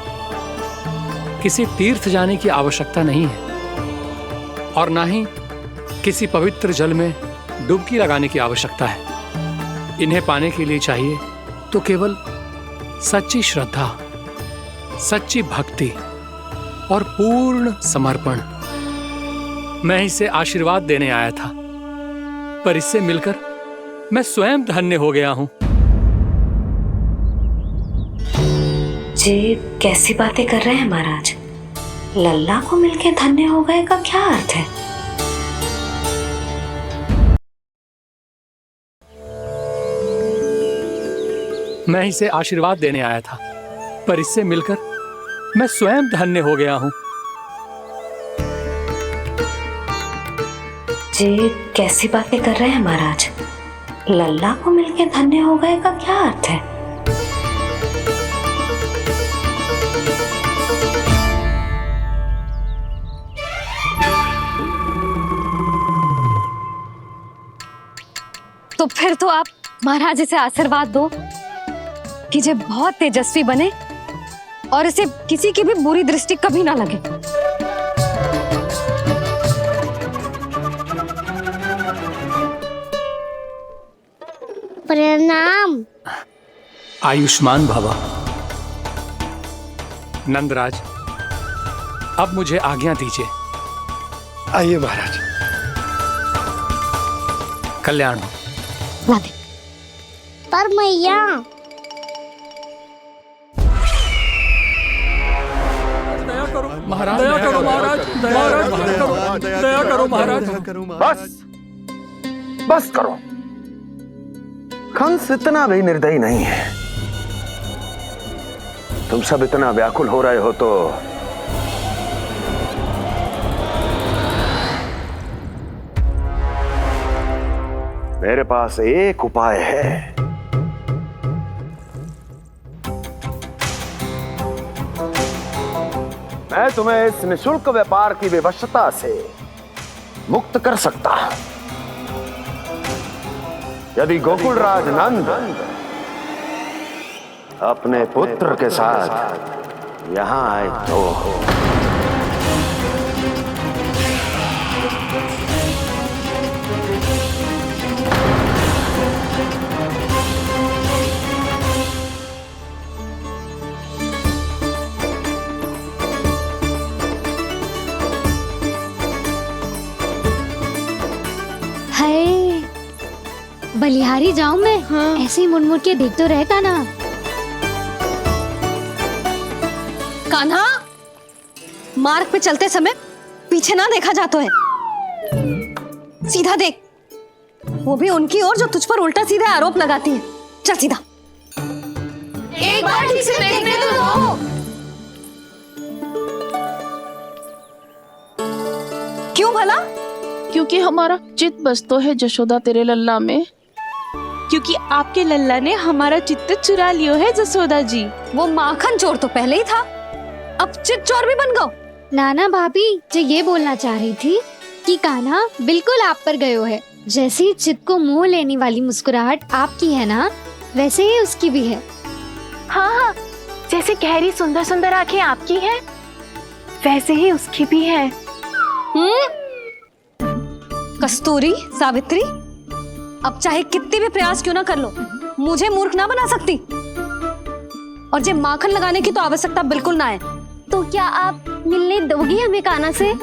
किसी तीर्थ जाने की आवश्यकता नहीं है और ना ही किसी पवित्र जल में डुबकी लगाने की आवश्यकता है। इन्हें पाने के लिए चाहिए तो केवल सच्ची श्रद्धा, सच्ची भक्ति और पूर्ण समर्पण। मैं इसे आशीर्वाद देने आया था, पर इससे मिलकर मैं स्वयं धन्य हो गया हूं। जी कैसी बातें कर रहे हैं महाराज? लल्ला को मिलके धन्य हो गए का क्या अर्थ है? मैं इसे आशीर्वाद देने आया था, पर इससे मिलकर मैं स्वयं धन्य हो गया हूं। जी कैसी बातें कर रहे हैं महाराज? लल्ला को मिलके धन्य हो गए का क्या अर्थ है? तो फिर तो आप महाराज इसे आशीर्वाद दो कि ये बहुत तेजस्वी बने और इसे किसी की भी बुरी दृष्टि कभी ना लगे। प्रणाम। आयुष्मान भवा। नंदराज, अब मुझे आज्ञा दीजिए। आइए महाराज। कल्याण हो। पर मैया महाराज, दया करो महाराज, दया करो महाराज। बस करो। कंस इतना भी निर्दयी नहीं है। तुम सब इतना व्याकुल हो रहे हो तो मेरे पास एक उपाय है। मैं तुम्हें इस निःशुल्क व्यापार की विवशता से मुक्त कर सकता हूं। यदि गोकुलराज नंद अपने पुत्र के साथ यहां आए तो बलिहारी जाऊं मैं? हाँ। ऐसे ही मुड़ के देख तो रहे कान्हा। कान्हा, मार्ग पे चलते समय पीछे ना देखा जाता है। सीधा देख, वो भी उनकी ओर जो तुझ पर उल्टा सीधे आरोप लगाती है। चल सीधा। एक बार ठीक से देखने तो दो। क्यों भला? क्योंकि हमारा चित्त बसतो है जशोदा तेरे लल्ला में। क्योंकि आपके लल्ला ने हमारा चित्त चुरा लियो है जसोदा जी। वो माखन चोर तो पहले ही था, अब चित्त चोर भी बन गो। नाना भाभी जो ये बोलना चाह रही थी कि कान्हा बिल्कुल आप पर गयो है। जैसे ही चित्त को मोह लेने वाली मुस्कुराहट आपकी है ना, वैसे ही उसकी भी है। हाँ हाँ, जैसे गहरी सुंदर सुंदर आंखें आपकी हैं, वैसे ही उसकी भी है। कस्तूरी, सावित्री, अब चाहे कितने भी प्रयास क्यों ना कर लो, मुझे मूर्ख ना बना सकती। और जे माखन लगाने की तो आवश्यकता बिल्कुल ना है। तो क्या आप मिलने दोगी हमें कान्हा से?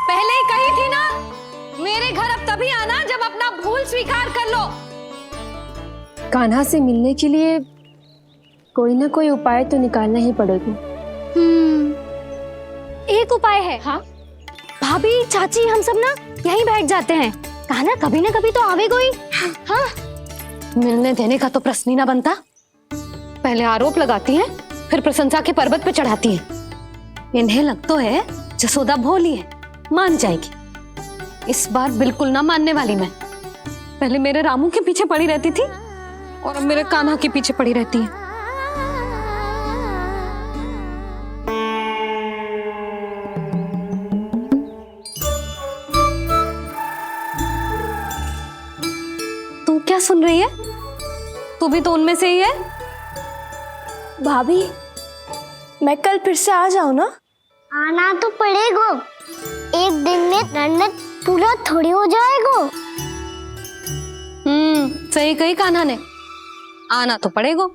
पहले ही कही थी ना, मेरे तभी आना जब अपना भूल स्वीकार कर लो। कान्हा से मिलने के लिए कोई ना कोई उपाय तो निकालना ही पड़ेगा। एक उपाय है। हाँ भाभी, चाची, हम सब ना यहीं बैठ जाते हैं। कान्हा कभी ना कभी तो आवेगा ही। हाँ मिलने देने का तो प्रश्न ही ना बनता। पहले आरोप लगाती हैं, फिर प्रशंसा के पर्वत पे चढ़ाती हैं। इन्हें लगता है जसोदा भोली है, मान जाएगी। इस बार बिल्कुल ना मानने वाली मैं। पहले मेरे रामू के पीछे पड़ी रहती थी और अब मेरे कान्हा के पीछे पड़ी रहती है। तू क्या सुन रही है? तू भी तो उनमें से ही है। भाभी, मैं कल फिर से आ जाऊं ना? आना तो पड़ेगा। एक दिन में रन्नत पूरा थोड़ी हो जाएगा। सही कही कान्हा ने, आना तो पड़ेगा।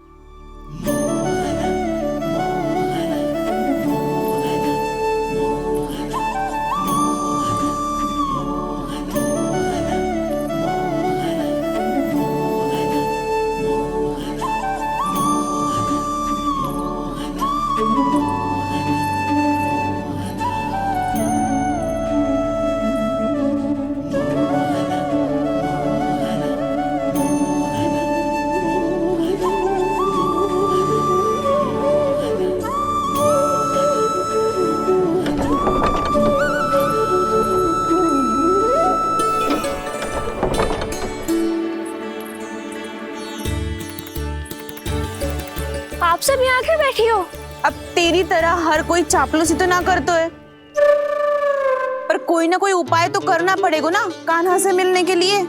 आप सब यहाँ क्यों बैठी हो? अब तेरी तरह हर कोई चापलूसी तो ना करतो है, पर कोई ना कोई उपाय तो करना पड़ेगा ना कान्हा से मिलने के लिए।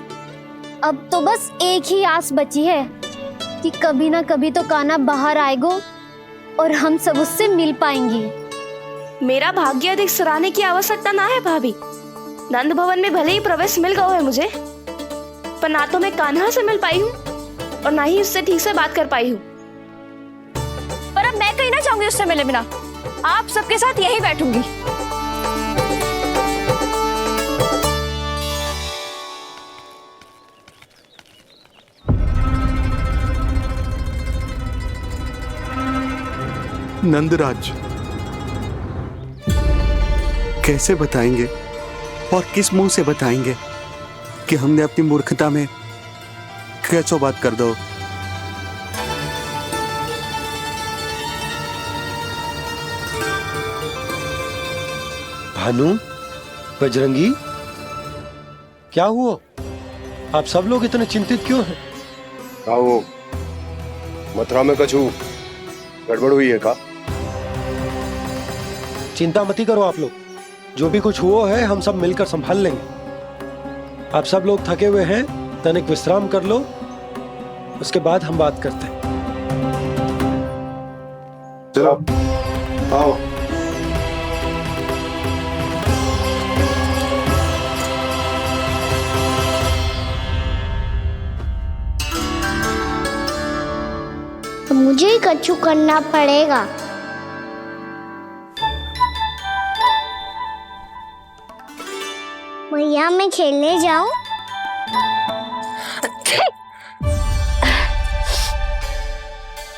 अब तो बस एक ही आस बची है कि कभी ना कभी तो कान्हा बाहर आएगा और हम सब उससे मिल पाएंगे। मेरा भाग्य अधिक सराहने की आवश्यकता ना है भाभी। नंद भवन में भले ही प्रवेश मिल गया है मुझे, पर ना तो मैं कान्हा से मिल पाई हूँ और ना ही उससे ठीक से बात कर पाई हूँ। पर अब मैं कहीं ना चाहूंगी उससे मिले बिना। आप सबके साथ यही बैठूंगी। नंदराज, कैसे बताएंगे और किस मुंह से बताएंगे कि हमने अपनी मूर्खता में कैसो बात कर दो। भानु, बजरंगी, क्या हुआ? आप सब लोग इतने चिंतित क्यों हैं? आओ, मथुरा में कछु गड़बड़ हुई है का? चिंता मती करो आप लोग, जो भी कुछ हुआ है हम सब मिलकर संभाल लेंगे। आप सब लोग थके हुए हैं, तनिक विश्राम कर लो, उसके बाद हम बात करते हैं। चलो आओ। तो मुझे ही कछु करना पड़ेगा। भैया मैं खेलने जाऊं?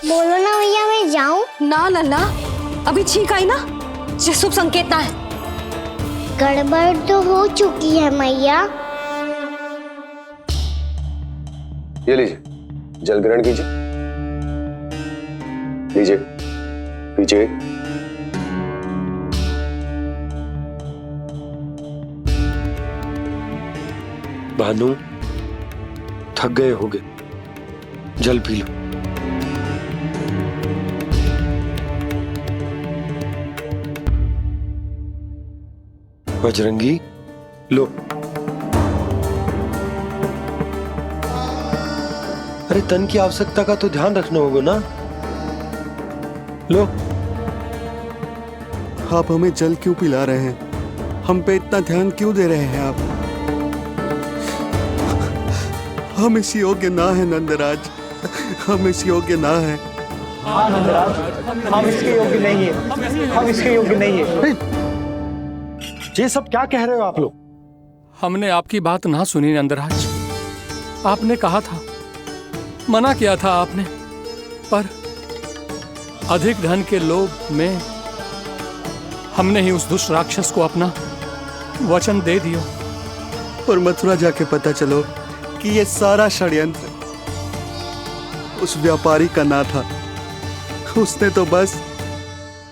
बोलो ना भैया, मैं जाऊं? ना लल्ला, अभी छींक आई ना, ये शुभ संकेत ना है। गड़बड़ तो हो चुकी है मैया। ये लीजिए, जल ग्रहण कीजिए। लीजिए, पीछे। भानु, थक गए होगे, जल पी लो। बजरंगी, लो। अरे तन की आवश्यकता का तो ध्यान रखना होगा ना, लो। आप हमें जल क्यों पिला रहे हैं? हम पे इतना ध्यान क्यों दे रहे हैं आप? हम इस योग्य ना है नंदराज, हम इस योग्य ना है। हाँ नंदराज, हम इसके योग्य नहीं है, हम इसके योग्य नहीं है। ये सब क्या कह रहे हो आप लोग? हमने आपकी बात ना सुनी नंदराज। आपने कहा था, मना किया था आपने, पर अधिक धन के लोभ में हमने ही उस दुष्ट राक्षस को अपना वचन दे दिया। और मथुरा जाके पता चलो कि ये सारा षड्यंत्र उस व्यापारी का ना था। उसने तो बस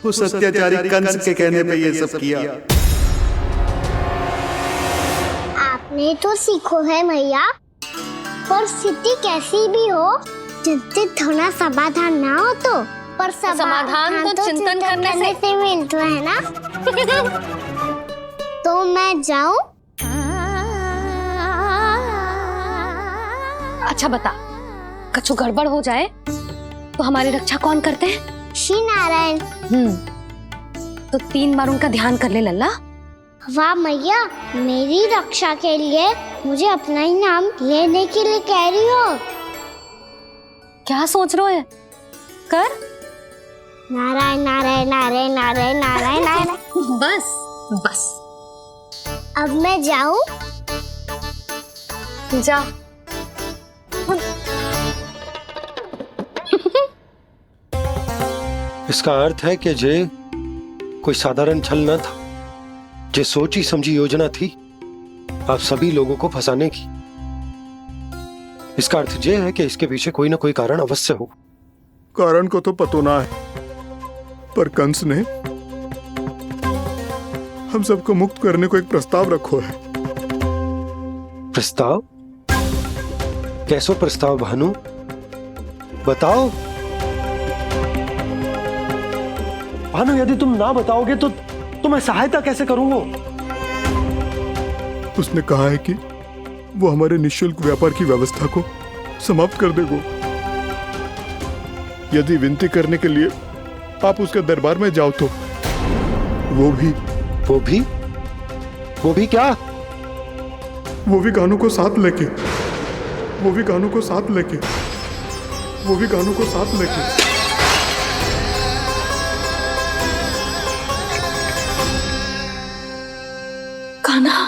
उस अत्याचारी कंस के कहने पे ये सब किया। आपने तो सीखो है भैया, पर स्थिति कैसी भी हो, चिंतित होना समाधान ना हो तो, पर समाधान तो चिंतन करने से मिलता है ना। तो मैं जाऊं? अच्छा बता, कछु गड़बड़ हो जाए तो हमारी रक्षा कौन करते हैं? श्री नारायण। तो 3 बार उनका ध्यान कर ले लल्ला। वाह मैया, मेरी रक्षा के लिए मुझे अपना ही नाम लेने के लिए कह रही हो? क्या सोच रहे हो? कर नारायण नारायण नारायण नारायण नारायण नारायण। बस बस, अब मैं जाऊं? जा। इसका अर्थ है कि जे कोई साधारण छल न था, जे सोची समझी योजना थी आप सभी लोगों को फंसाने की। इसका अर्थ ये है कि इसके पीछे कोई ना कोई कारण अवश्य हो। कारण को तो पतो ना है, पर कंस ने हम सबको मुक्त करने को एक प्रस्ताव रखो है। प्रस्ताव? कैसो प्रस्ताव भानु, बताओ। भानु, यदि तुम ना बताओगे तो मैं सहायता कैसे करूंगा? उसने कहा है कि वो हमारे निःशुल्क व्यापार की व्यवस्था को समाप्त कर देगा यदि विनती करने के लिए आप उसके दरबार में जाओ तो। वो भी क्या? वो भी गानों को साथ लेके, वो भी गानों को साथ लेके, वो भी गानों को साथ लेके। कान्हा,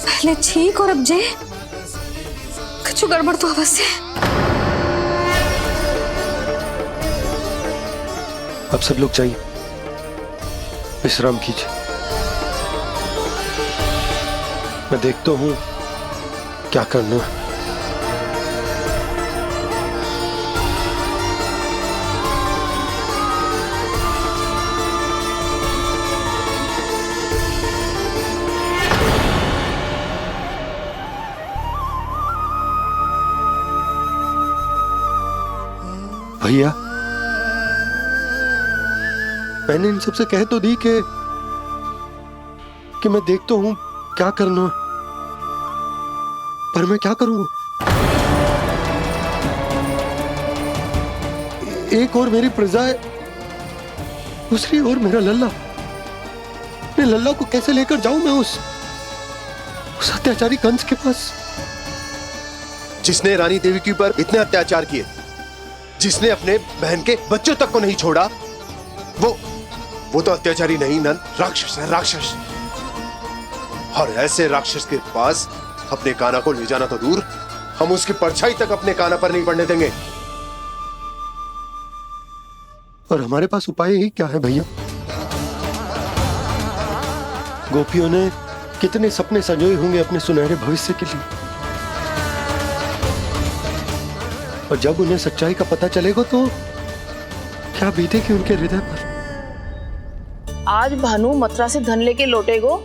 पहले ठीक और अब जे कुछ गड़बड़ तो अवश्य। अब सब लोग जाइए, विश्राम कीजिए। मैं देखता हूं क्या करना है। भैया, मैंने इन सबसे कह तो दी कि मैं देखता हूं क्या करना, पर मैं क्या करूंगा? एक और मेरी प्रजा है, दूसरी ओर मेरा लल्ला। मैं लल्ला को कैसे लेकर जाऊं मैं उस अत्याचारी कंस के पास, जिसने रानी देवी के ऊपर इतने अत्याचार किए, जिसने अपने बहन के बच्चों तक को नहीं छोड़ा। वो तो अत्याचारी नहीं नंद, राक्षस है, राक्षस। और ऐसे राक्षस के पास अपने कान्हा को ले जाना तो दूर, हम उसकी परछाई तक अपने कान्हा पर नहीं पड़ने देंगे। और हमारे पास उपाय ही क्या है भैया? गोपियों ने कितने सपने संजोए होंगे अपने सुनहरे भविष्य के लिए, और जब उन्हें सच्चाई का पता चलेगा तो क्या बीतेगी उनके हृदय पर? आज भानु मथुरा से धन लेके लौटेगो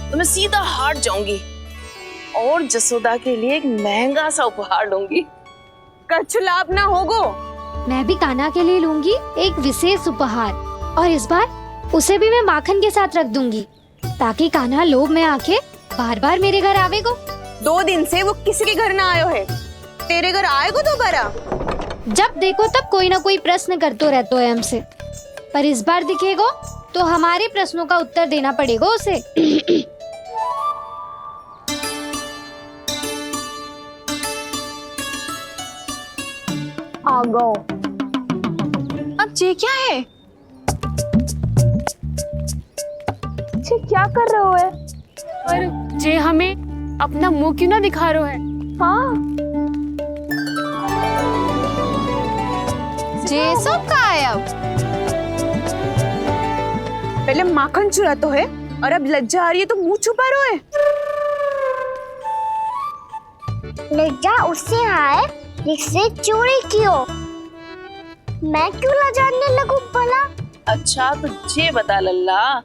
तो मैं सीधा हाट जाऊंगी और जसोदा के लिए एक महंगा सा उपहार दूंगी। कछु लाभ ना होगो। मैं भी कान्हा के लिए लूंगी एक विशेष उपहार, और इस बार उसे भी मैं माखन के साथ रख दूंगी, ताकि कान्हा लोभ में आके बार बार मेरे घर आवेगो। 2 दिन से वो किसी के घर ना आयो है, तेरे घर आएगो दोबारा? जब देखो तब कोई ना कोई प्रश्न करते रहते हो हमसे, पर इस बार दिखेगो तो हमारे प्रश्नों का उत्तर देना पड़ेगा उसे। आ गो। अब ये क्या है? क्या कर रहे हो है? पर जे हमें अपना मुंह क्यों ना दिखा रहे है? हाँ, जे सब कहाँ है अब? पहले माखन चुरा तो है और अब लज्जा आ रही है तो मुंह छुपा रहे है। लज्जा उससे आए जिससे चोरी की हो। मैं क्यों लजाने लगूं भला? अच्छा तो ये बता लल्ला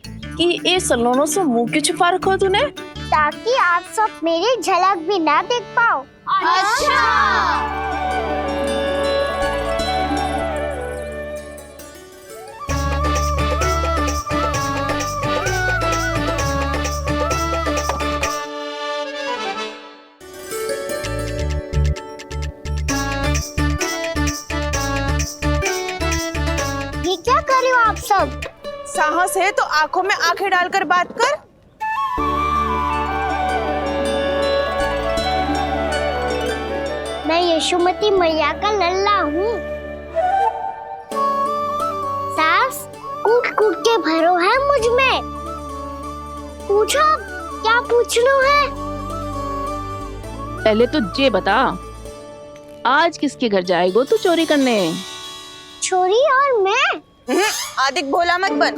कि ये सलोनों से मुंह क्यों छुपा रखा तूने? ताकि आप सब मेरी झलक भी ना देख पाओ। अच्छा। ये क्या कर रहे हो आप सब? साहस है तो आंखों में आंखें डालकर बात कर। मैं यशोमती मैया का लल्ला हूँ। सास कूट कूट के भरो है मुझ में। पूछो क्या पूछना है? पहले तो ये बता, आज किसके घर जाएगो तू चोरी करने? छोरी और मैं? आदिक भोला मत बन।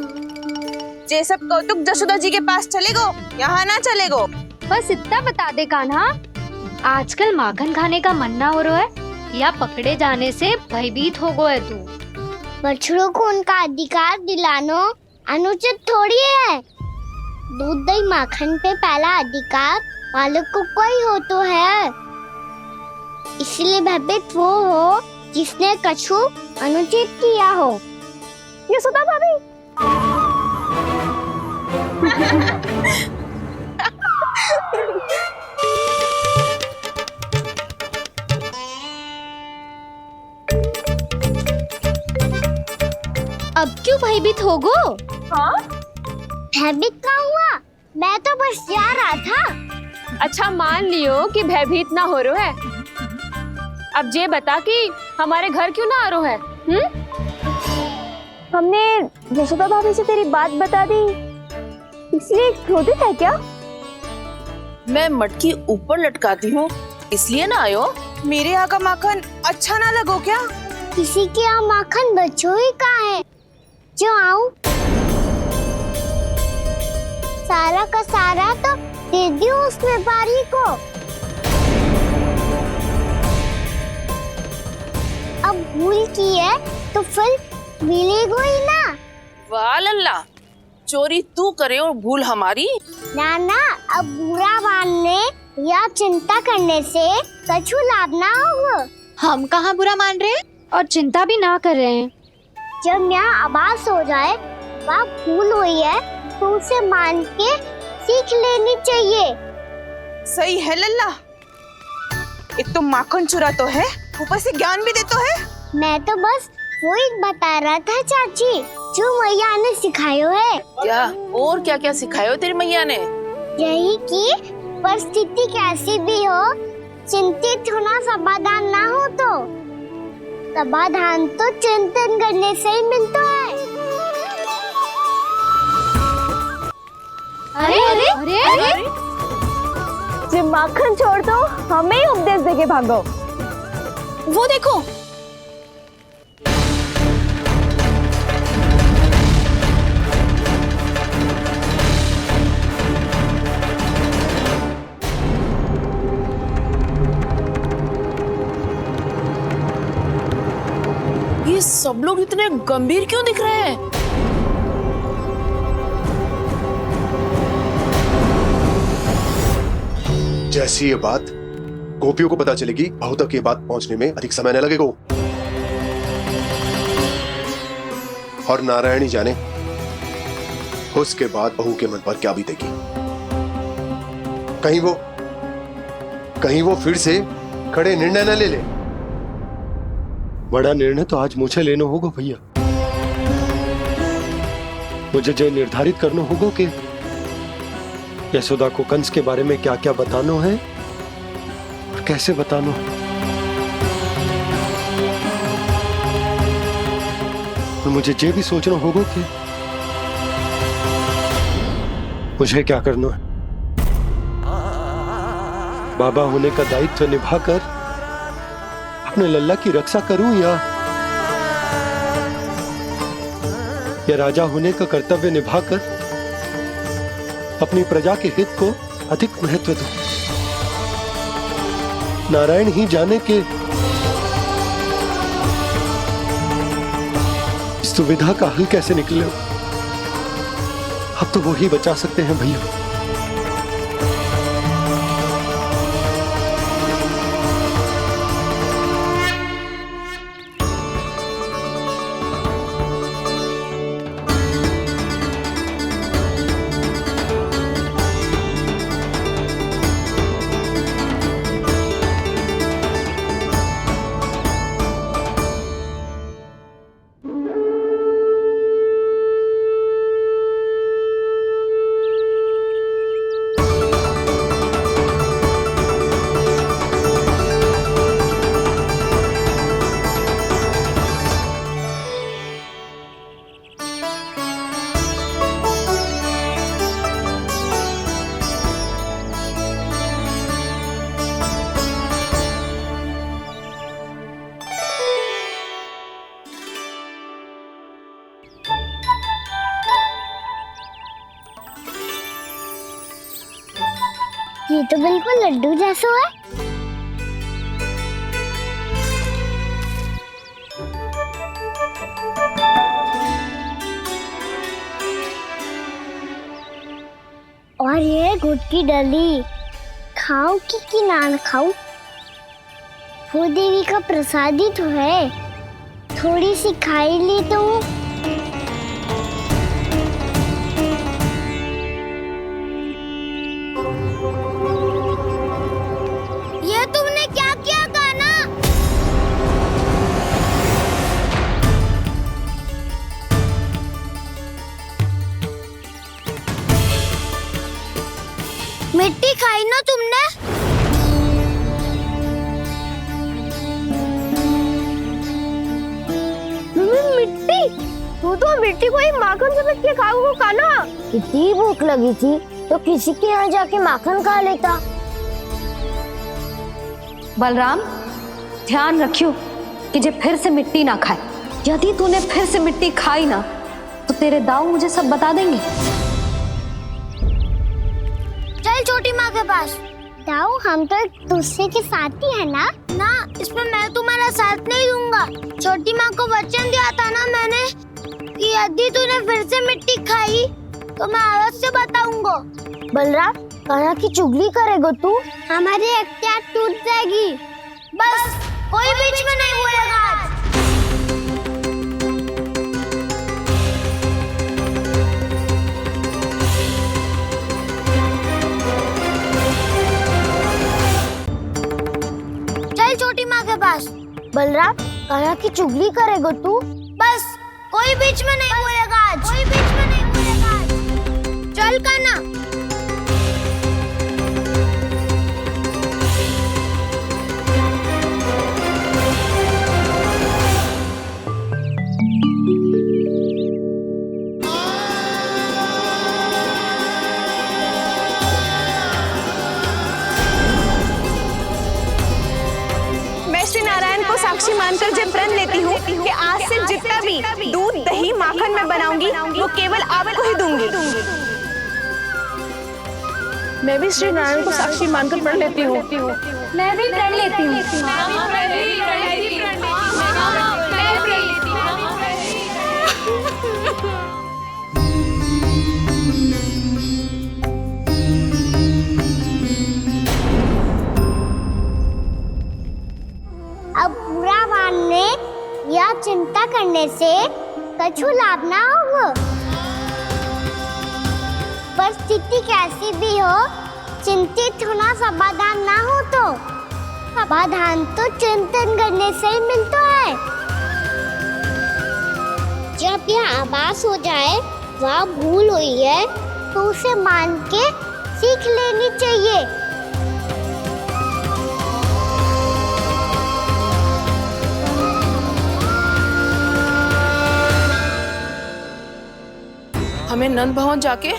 ये सब कौतुक जसोदा जी के पास चलेगो, यहाँ ना चलेगो। बस इतना बता दे कान्हा, आजकल माखन खाने का मन ना हो रहा है या पकड़े जाने से भयभीत हो गए तू? बछड़ों को उनका अधिकार दिलाना अनुचित थोड़ी है। दूध दही माखन पे पहला अधिकार मालिक को कोई हो तो है। इसलिए भयभीत वो हो जिसने कछु अनुचित किया हो। यशोदा भाभी। अब क्यों भयभीत हो गो? हाँ? भयभीत क्या हुआ? मैं तो बस जा रहा था। अच्छा मान लियो कि भयभीत ना हो रहा है। अब ये बता कि हमारे घर क्यों ना आ रहा है? हमने यशोदा भाभी से तेरी बात बता दी, इसलिए क्रोधित है क्या? मैं मटकी ऊपर लटकाती हूँ इसलिए ना आयो? मेरे यहाँ का माखन अच्छा ना लगो क्या? किसी के यहाँ माखन बच्चों ही कहाँ है जो आऊं? सारा का सारा तो दे दियो उस व्यापारी को। अब भूल की है तो फिर मिलेगो ही ना। वाह लल्ला, चोरी तू करे और भूल हमारी। ना ना, अब बुरा मानने या चिंता करने से कछु लाभ ना होगा। हम कहाँ बुरा मान रहे हैं और चिंता भी ना कर रहे हैं। जब यहाँ आभास हो जाए वह भूल हुई है तो उसे मान के सीख लेनी चाहिए। सही है लल्ला, एक तो माखन चुरा तो है, ऊपर से ज्ञान भी देता है। मैं तो बस वही बता रहा था चाची जो मैया ने सिखायो है। क्या और क्या क्या सिखायो तेरी मैया ने? यही कि परिस्थिति कैसी भी हो चिंतित होना समाधान ना हो तो समाधान तो चिंतन करने से ही मिलता है। अरे अरे अरे, अरे? जे माखन छोड़ दो, हमें ही उपदेश देके भागो। वो देखो, ये सब लोग इतने गंभीर क्यों दिख रहे हैं? जैसी ये बात गोपियों को पता चलेगी, बहू तक ये बात पहुंचने में अधिक समय न लगेगा। और नारायणी जाने उसके बाद बहू के मन पर क्या बीतेगी। कहीं वो फिर से खड़े निर्णय न ले ले। बड़ा निर्णय तो आज मुझे लेना होगा भैया। मुझे जो निर्धारित करना होगा कि यशोदा को कंस के बारे में क्या क्या बताना है और कैसे बताना है। और मुझे ये भी सोचना होगा कि मुझे क्या करना है? बाबा होने का दायित्व निभाकर अपने लल्ला की रक्षा करूं या राजा होने का कर्तव्य निभाकर अपनी प्रजा के हित को अधिक महत्व दूं? नारायण ही जाने के इस दुविधा का हल कैसे निकले। अब तो वो ही बचा सकते हैं भैया। ये तो बिल्कुल लड्डू जैसा है। और ये गुड़ की डली खाऊं कि ना खाऊं? वो देवी का प्रसाद ही तो है, थोड़ी सी खाई ली तो। ये तुमने क्या किया कान्हा? मिट्टी खाई ना तुमने? मिट्टी? तू तो मिट्टी को ही माखन से पीट के खाओगे कान्हा। कितनी भूख लगी थी तो किसी के यहाँ जाके माखन खा लेता। बलराम, ध्यान रखियो कि जे फिर से मिट्टी ना खाए। यदि तूने फिर से मिट्टी खाई ना तो तेरे दाऊ मुझे सब बता देंगे। चल छोटी माँ के पास। दाऊ, हम तो एक दूसरे के साथी है ना? ना, इसमें मैं तुम्हारा साथ नहीं दूंगा। छोटी माँ को वचन दिया था ना मैंने कि यदि तूने फिर से मिट्टी खाई तो मैं अवश्य बताऊंगा। बलराम, कान्हा की चुगली करेगा तू? हमारी अख्तियार टूट जाएगी। बस कोई बीच में नहीं बोलेगा आज। चल छोटी माँ के पास। बलराम, कान्हा की चुगली करेगा तू? बस कोई बीच में नहीं बोलेगा आज। कोई बीच में नहीं बोलेगा आज। चल कान्हा। श्री नारायण को साक्षी मानकर जब प्रण लेती हूँ कि आज से जितना भी दूध दही माखन मैं बनाऊंगी वो केवल आपको ही दूंगी। मैं भी श्री नारायण को साक्षी मानकर प्रण लेती हूँ। मैं भी प्रण लेती हूँ। अब बुरा मानने या चिंता करने से कछु लाभ ना होगा। परिस्थिति कैसी भी हो, चिंतित होना समाधान ना हो तो समाधान तो चिंतन करने से ही मिलता है। जब यह आभास हो जाए वह भूल हुई है तो उसे मान के सीख लेनी चाहिए। हमें नंद भवन जाके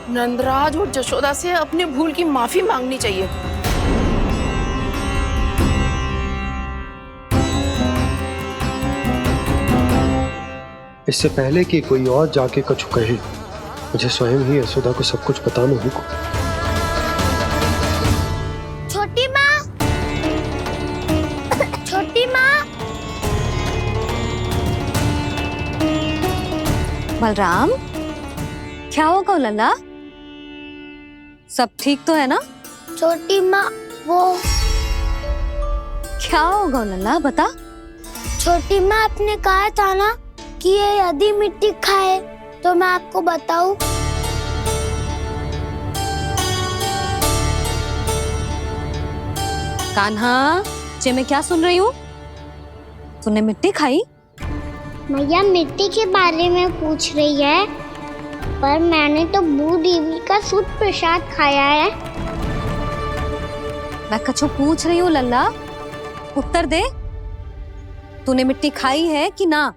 नंदराज और जशोदा से अपने भूल की माफी मांगनी चाहिए। इससे पहले कि कोई और जाके कछु कहे, मुझे स्वयं ही यशोदा को सब कुछ बताना होगा। छोटी माँ, छोटी माँ। बलराम, क्या होगा लल्ला? सब ठीक तो है ना? छोटी माँ, वो क्या होगा लल्ला, बता। छोटी माँ, आपने कहा था ना कि ये यदि मिट्टी खाए तो मैं आपको बताऊं। कान्हा, जे मैं क्या सुन रही हूँ? तूने मिट्टी खाई? मैया मिट्टी के बारे में पूछ रही है, पर मैंने तो भू देवी का शुद्ध प्रसाद खाया है। मैं कछु पूछ रही हूँ लल्ला, उत्तर दे। तूने मिट्टी खाई है कि ना?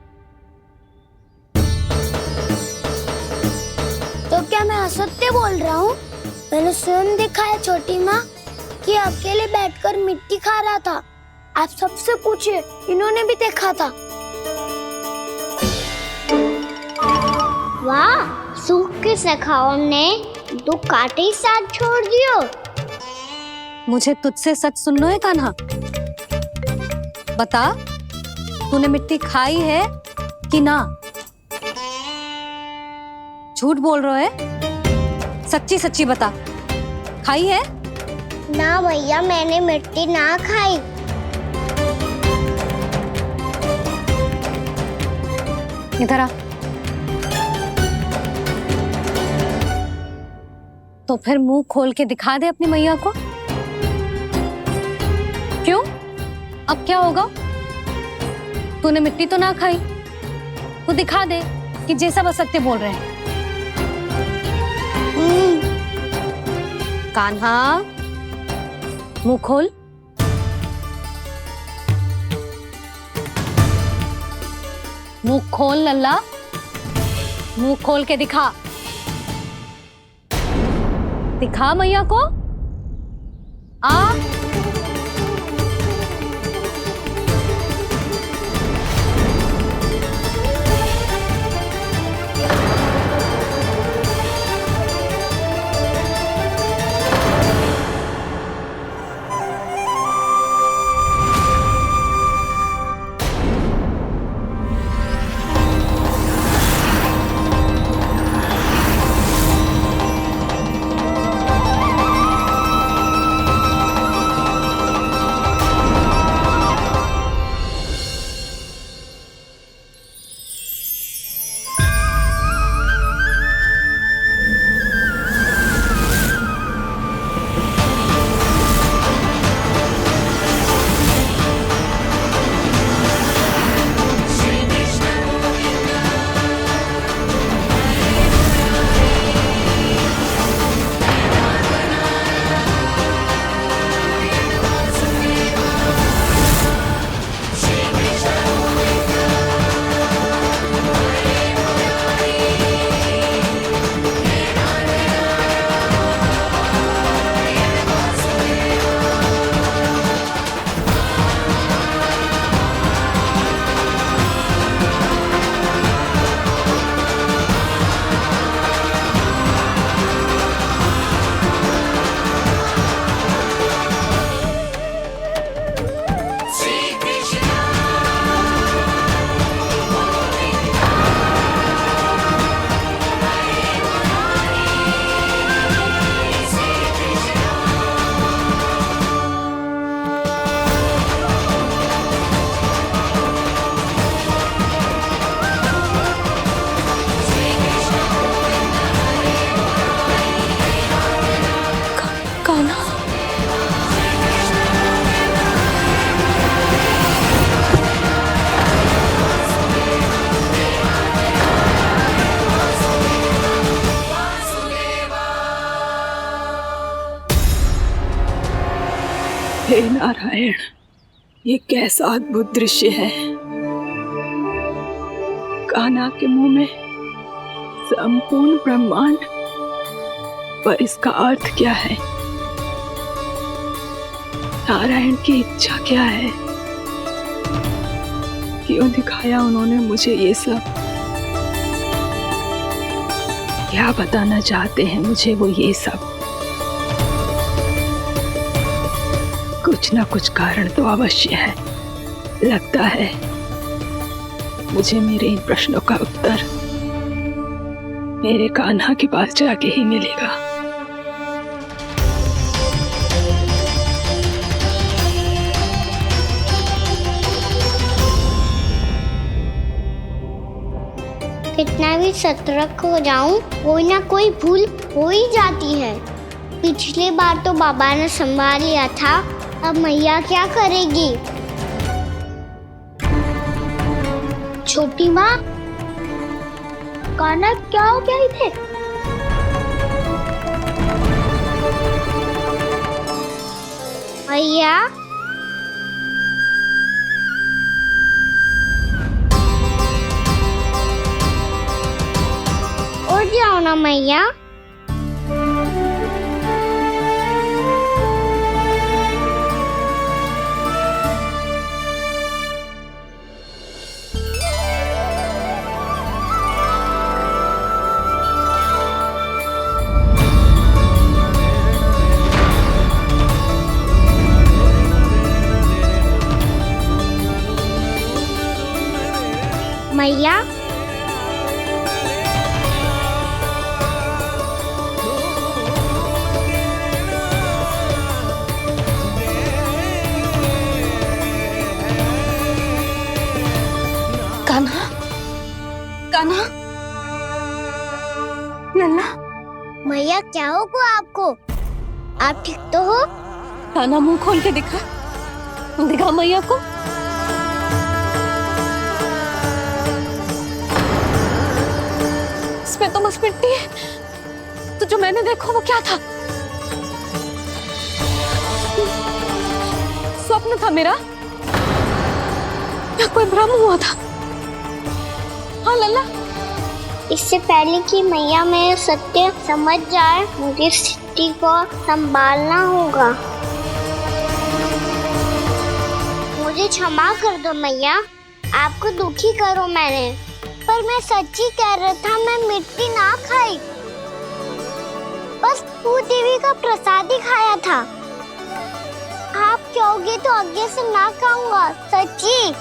तो क्या मैं असत्य बोल रहा हूँ? मैंने स्वयं देखा है छोटी माँ कि अकेले बैठकर मिट्टी खा रहा था। आप सबसे पूछिए, इन्होंने भी देखा था। वाह, सूख के सखाओ ने 2 कांटे ही साथ छोड़ दियो। मुझे तुझसे सच सुनना है कान्हा। बता, तूने मिट्टी खाई है कि ना? झूठ बोल रहा है, सच्ची सच्ची बता, खाई है? ना भैया, मैंने मिट्टी ना खाई। इधर आ। तो फिर मुंह खोल के दिखा दे अपनी मैया को। क्यों? अब क्या होगा? तूने मिट्टी तो ना खाई, तो दिखा दे कि जे सब असत्य बोल रहे हैं। कान्हा, मुंह खोल। मुंह खोल लल्ला, मुंह खोल के दिखा। दिखा मैया को। आ हे नारायण, ये कैसा अद्भुत दृश्य है। कान्हा के मुंह में संपूर्ण ब्रह्मांड पर इसका अर्थ क्या है? नारायण की इच्छा क्या है? क्यों दिखाया उन्होंने मुझे ये सब? क्या बताना चाहते हैं मुझे वो ये सब? कुछ ना कुछ कारण तो अवश्य है। लगता है मुझे मेरे इन प्रश्नों का उत्तर मेरे कान्हा के पास जाके ही मिलेगा। कितना भी सतर्क हो जाऊं, कोई ना कोई भूल हो ही जाती है। पिछली बार तो बाबा ने संभाल लिया था, अब मैया क्या करेगी? छोटी माँ, कान्हा क्या हो गया इधर? मैया, उठ जाओ ना मैया। मैया, कान्हा, कान्हा, लल्ला। मैया क्या होगा आपको? आप ठीक तो हो? कान्हा मुंह खोल के दिखा, दिखा मैया को। इसमें तो बस मिट्टी है, तो जो मैंने देखा वो क्या था? स्वप्न था मेरा या कोई भ्रम हुआ था? हाँ लल्ला, इससे पहले कि मैया मेरे सत्य समझ जाए, मुझे स्थिति को संभालना होगा। मुझे क्षमा कर दो मैया, आपको दुखी करो मैंने, पर मैं सच्ची कह रहा था, मैं मिट्टी ना खाई, बस तू देवी का प्रसाद ही खाया था। आप कहोगे तो आगे से ना खाऊंगा, सच्ची।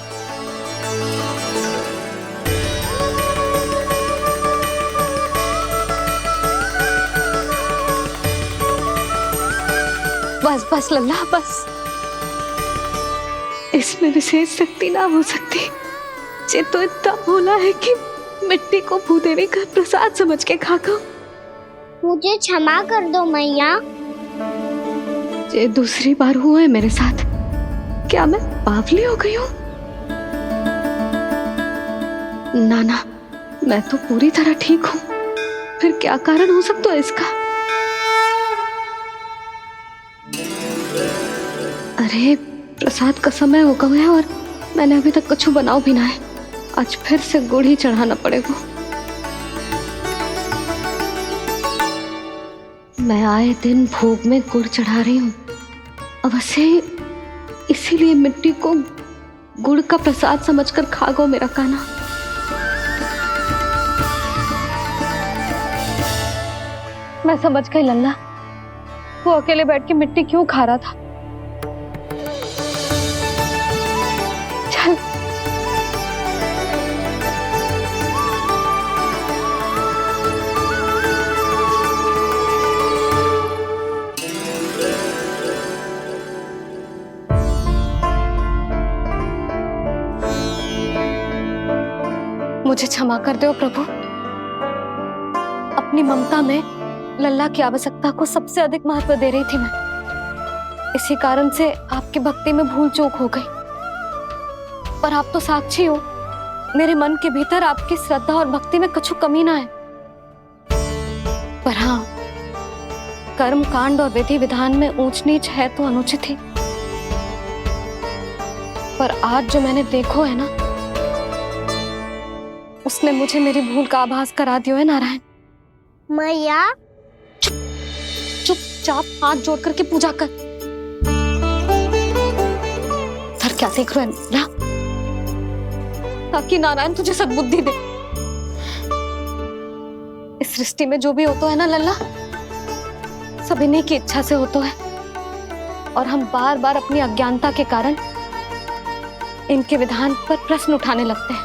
बस बस लल्ला, बस। इसमें विशेष शक्ति ना हो सकती। ये तो इतना भोला है कि मिट्टी को भूदेवी का प्रसाद समझ के खागा। मुझे क्षमा कर दो मैया। ये दूसरी बार हुआ है मेरे साथ। क्या मैं बावली हो गई हूँ? ना, मैं तो पूरी तरह ठीक हूँ। फिर क्या कारण हो सकता है इसका? अरे प्रसाद का समय हो गया है और मैंने अभी तक कुछ बनाओ भी ना है। आज फिर से गुड़ ही चढ़ाना पड़ेगा। मैं आए दिन भोग में गुड़ चढ़ा रही हूँ, अवश्य इसीलिए मिट्टी को गुड़ का प्रसाद समझकर खागो मेरा कान्हा। मैं समझ गई लल्ला, वो अकेले बैठ के मिट्टी क्यों खा रहा था। चल मुझे क्षमा कर दो प्रभु। अपनी ममता में लल्ला की आवश्यकता को सबसे अधिक महत्व दे रही थी मैं। इसी कारण से आपकी भक्ति में भूल चूक हो गई। पर आप तो साक्षी हो, मेरे मन के भीतर आपकी श्रद्धा और भक्ति में कुछ कमी ना है। पर हाँ, कर्म कांड और विधि विधान में ऊंच नीच है तो अनुचित ही। पर आज जो मैंने देखो है ना, उसने मुझे मेरी भूल का आभास करा दियो है नारायण। मैया, चुपचाप हाथ जोड़ करके पूजा कर। सर क्या देख रहे हैं ना, ताकि नारायण तुझे सद्बुद्धि दे। इस सृष्टि में जो भी होता है ना लल्ला, सब इन्हीं की इच्छा से होता है, और हम बार बार अपनी अज्ञानता के कारण इनके विधान पर प्रश्न उठाने लगते हैं।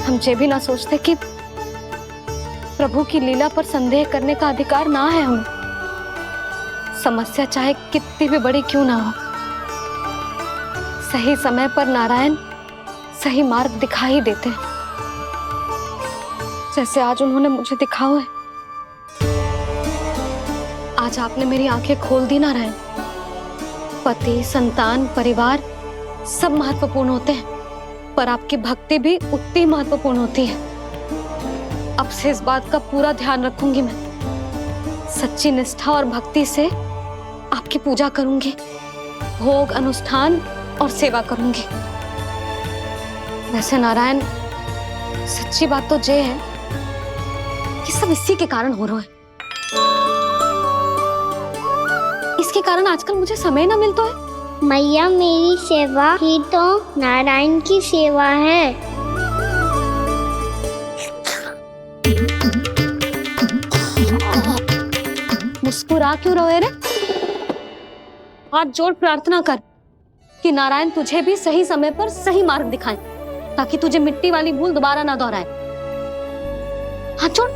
हम ये भी ना सोचते कि प्रभु की लीला पर संदेह करने का अधिकार ना है हमें। समस्या चाहे कितनी भी बड़ी क्यों ना हो, सही समय पर नारायण सही मार्ग दिखा ही देते हैं, जैसे आज उन्होंने मुझे दिखाया है। आज आपने मेरी आंखें खोल दी नारायण। पति, संतान, परिवार सब महत्वपूर्ण होते हैं, पर आपकी भक्ति भी उतनी महत्वपूर्ण होती है। अब से इस बात का पूरा ध्यान रखूंगी मैं। सच्ची निष्ठा और भक्ति से आपकी पूजा करूंगी, भोग, अनुष्ठान और सेवा करूंगी। वैसे नारायण, सच्ची बात तो ये है कि सब इसी के कारण हो रहा है। इसके कारण आजकल मुझे समय ना मिलता है। मैया, मेरी सेवा ही तो नारायण की सेवा है। मुस्कुरा क्यों रहे रे? हाथ जोड़ प्रार्थना कर कि नारायण तुझे भी सही समय पर सही मार्ग दिखाएं, ताकि तुझे मिट्टी वाली भूल दोबारा ना दोहराए। हाथ जोड़।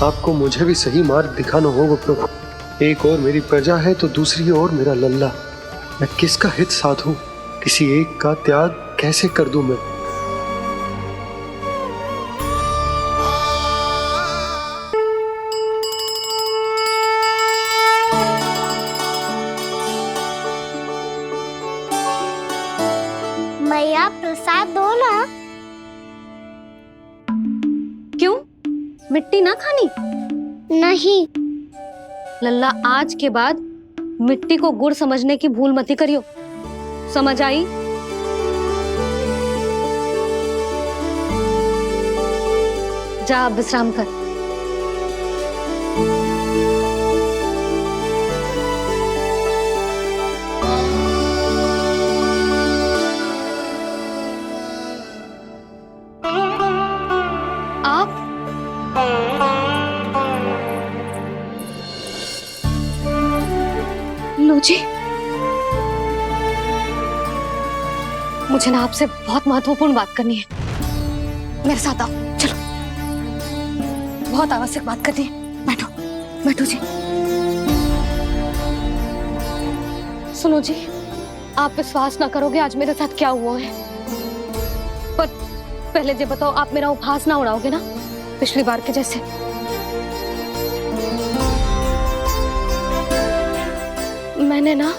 आपको मुझे भी सही मार्ग दिखाना होगा प्रभु। एक और मेरी प्रजा है तो दूसरी ओर मेरा लल्ला। मैं किसका हित साधूं? किसी एक का त्याग कैसे कर दूं मैं? मैया, प्रसाद दो ना। क्यों? मिट्टी ना खानी? नहीं। लल्ला, आज के बाद मिट्टी को गुड़ समझने की भूल मत करियो। समझ आई? जा अब विश्राम कर। आप लो जी, मुझे ना आपसे बहुत महत्वपूर्ण बात करनी है। मेरे साथ आओ, चलो। बहुत आवश्यक बात करनी है। बैठो, बैठो जी। सुनो जी, आप विश्वास ना करोगे आज मेरे साथ क्या हुआ है। पर पहले ये बताओ, आप मेरा उपहास ना उड़ाओगे ना, पिछली बार के जैसे? मैंने ना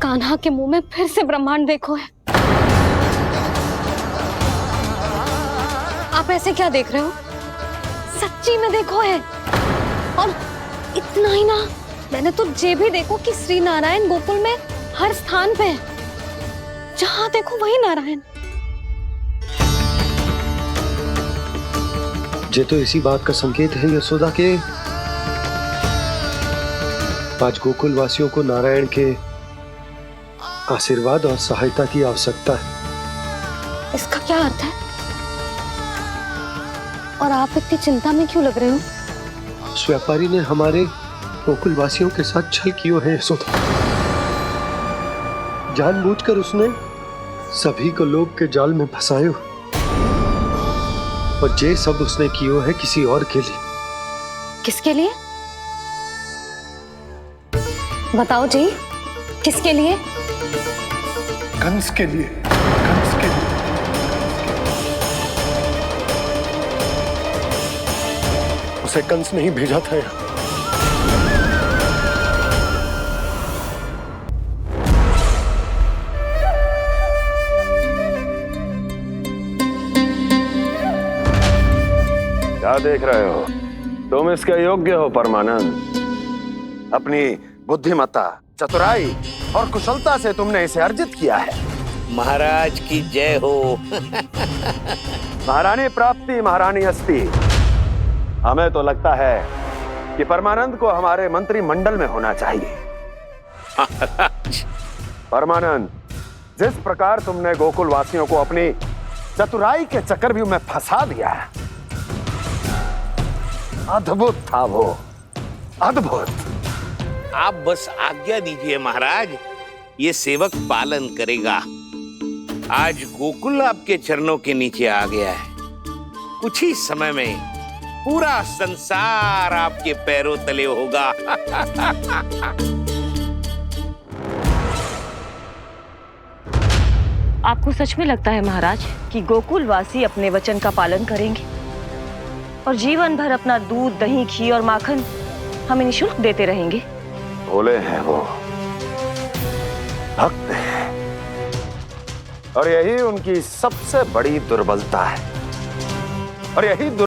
कान्हा के मुंह में फिर से ब्रह्मांड देखो है। आप ऐसे क्या देख रहे हो? सच्ची में देखो है। और इतना ही ना, मैंने तो ये भी देखो कि श्री नारायण गोकुल में हर स्थान पे है। जहां देखो वही नारायण। ये तो इसी बात का संकेत है यशोदा के आज गोकुल वासियों को नारायण के आशीर्वाद और सहायता की आवश्यकता है। इसका क्या अर्थ है? और आप इतनी चिंता में क्यों लग रहे हो? उस व्यापारी ने हमारे गोकुल वासियों के साथ छल किया है यशोदा। जानबूझकर उसने सभी को लोग के जाल में फंसायो, और ये सब उसने किया है किसी और के लिए। किसके लिए? बताओ जी, किसके लिए? कंस के लिए। कंस के लिए। उसे कंस नहीं भेजा था यहाँ। क्या देख रहे हो? तुम इसके योग्य हो परमानंद। अपनी बुद्धिमत्ता, चतुराई और कुशलता से तुमने इसे अर्जित किया है। महाराज की जय हो। महारानी प्राप्ति महारानी अस्ति। हमें तो लगता है कि परमानंद को हमारे मंत्रिमंडल में होना चाहिए। परमानंद, जिस प्रकार तुमने गोकुल वासियों को अपनी चतुराई के चक्रव्यूह में फंसा दिया, अद्भुत था वो, अद्भुत। आप बस आज्ञा दीजिए महाराज, ये सेवक पालन करेगा। आज गोकुल आपके चरणों के नीचे आ गया है। कुछ ही समय में पूरा संसार आपके पैरों तले होगा। आपको सच में लगता है महाराज कि गोकुलवासी अपने वचन का पालन करेंगे और जीवन भर अपना दूध, दही, घी और माखन हमें निःशुल्क देते रहेंगे? भोले हैं वो, भक्त हैं, और यही उनकी सबसे बड़ी दुर्बलता है। और यही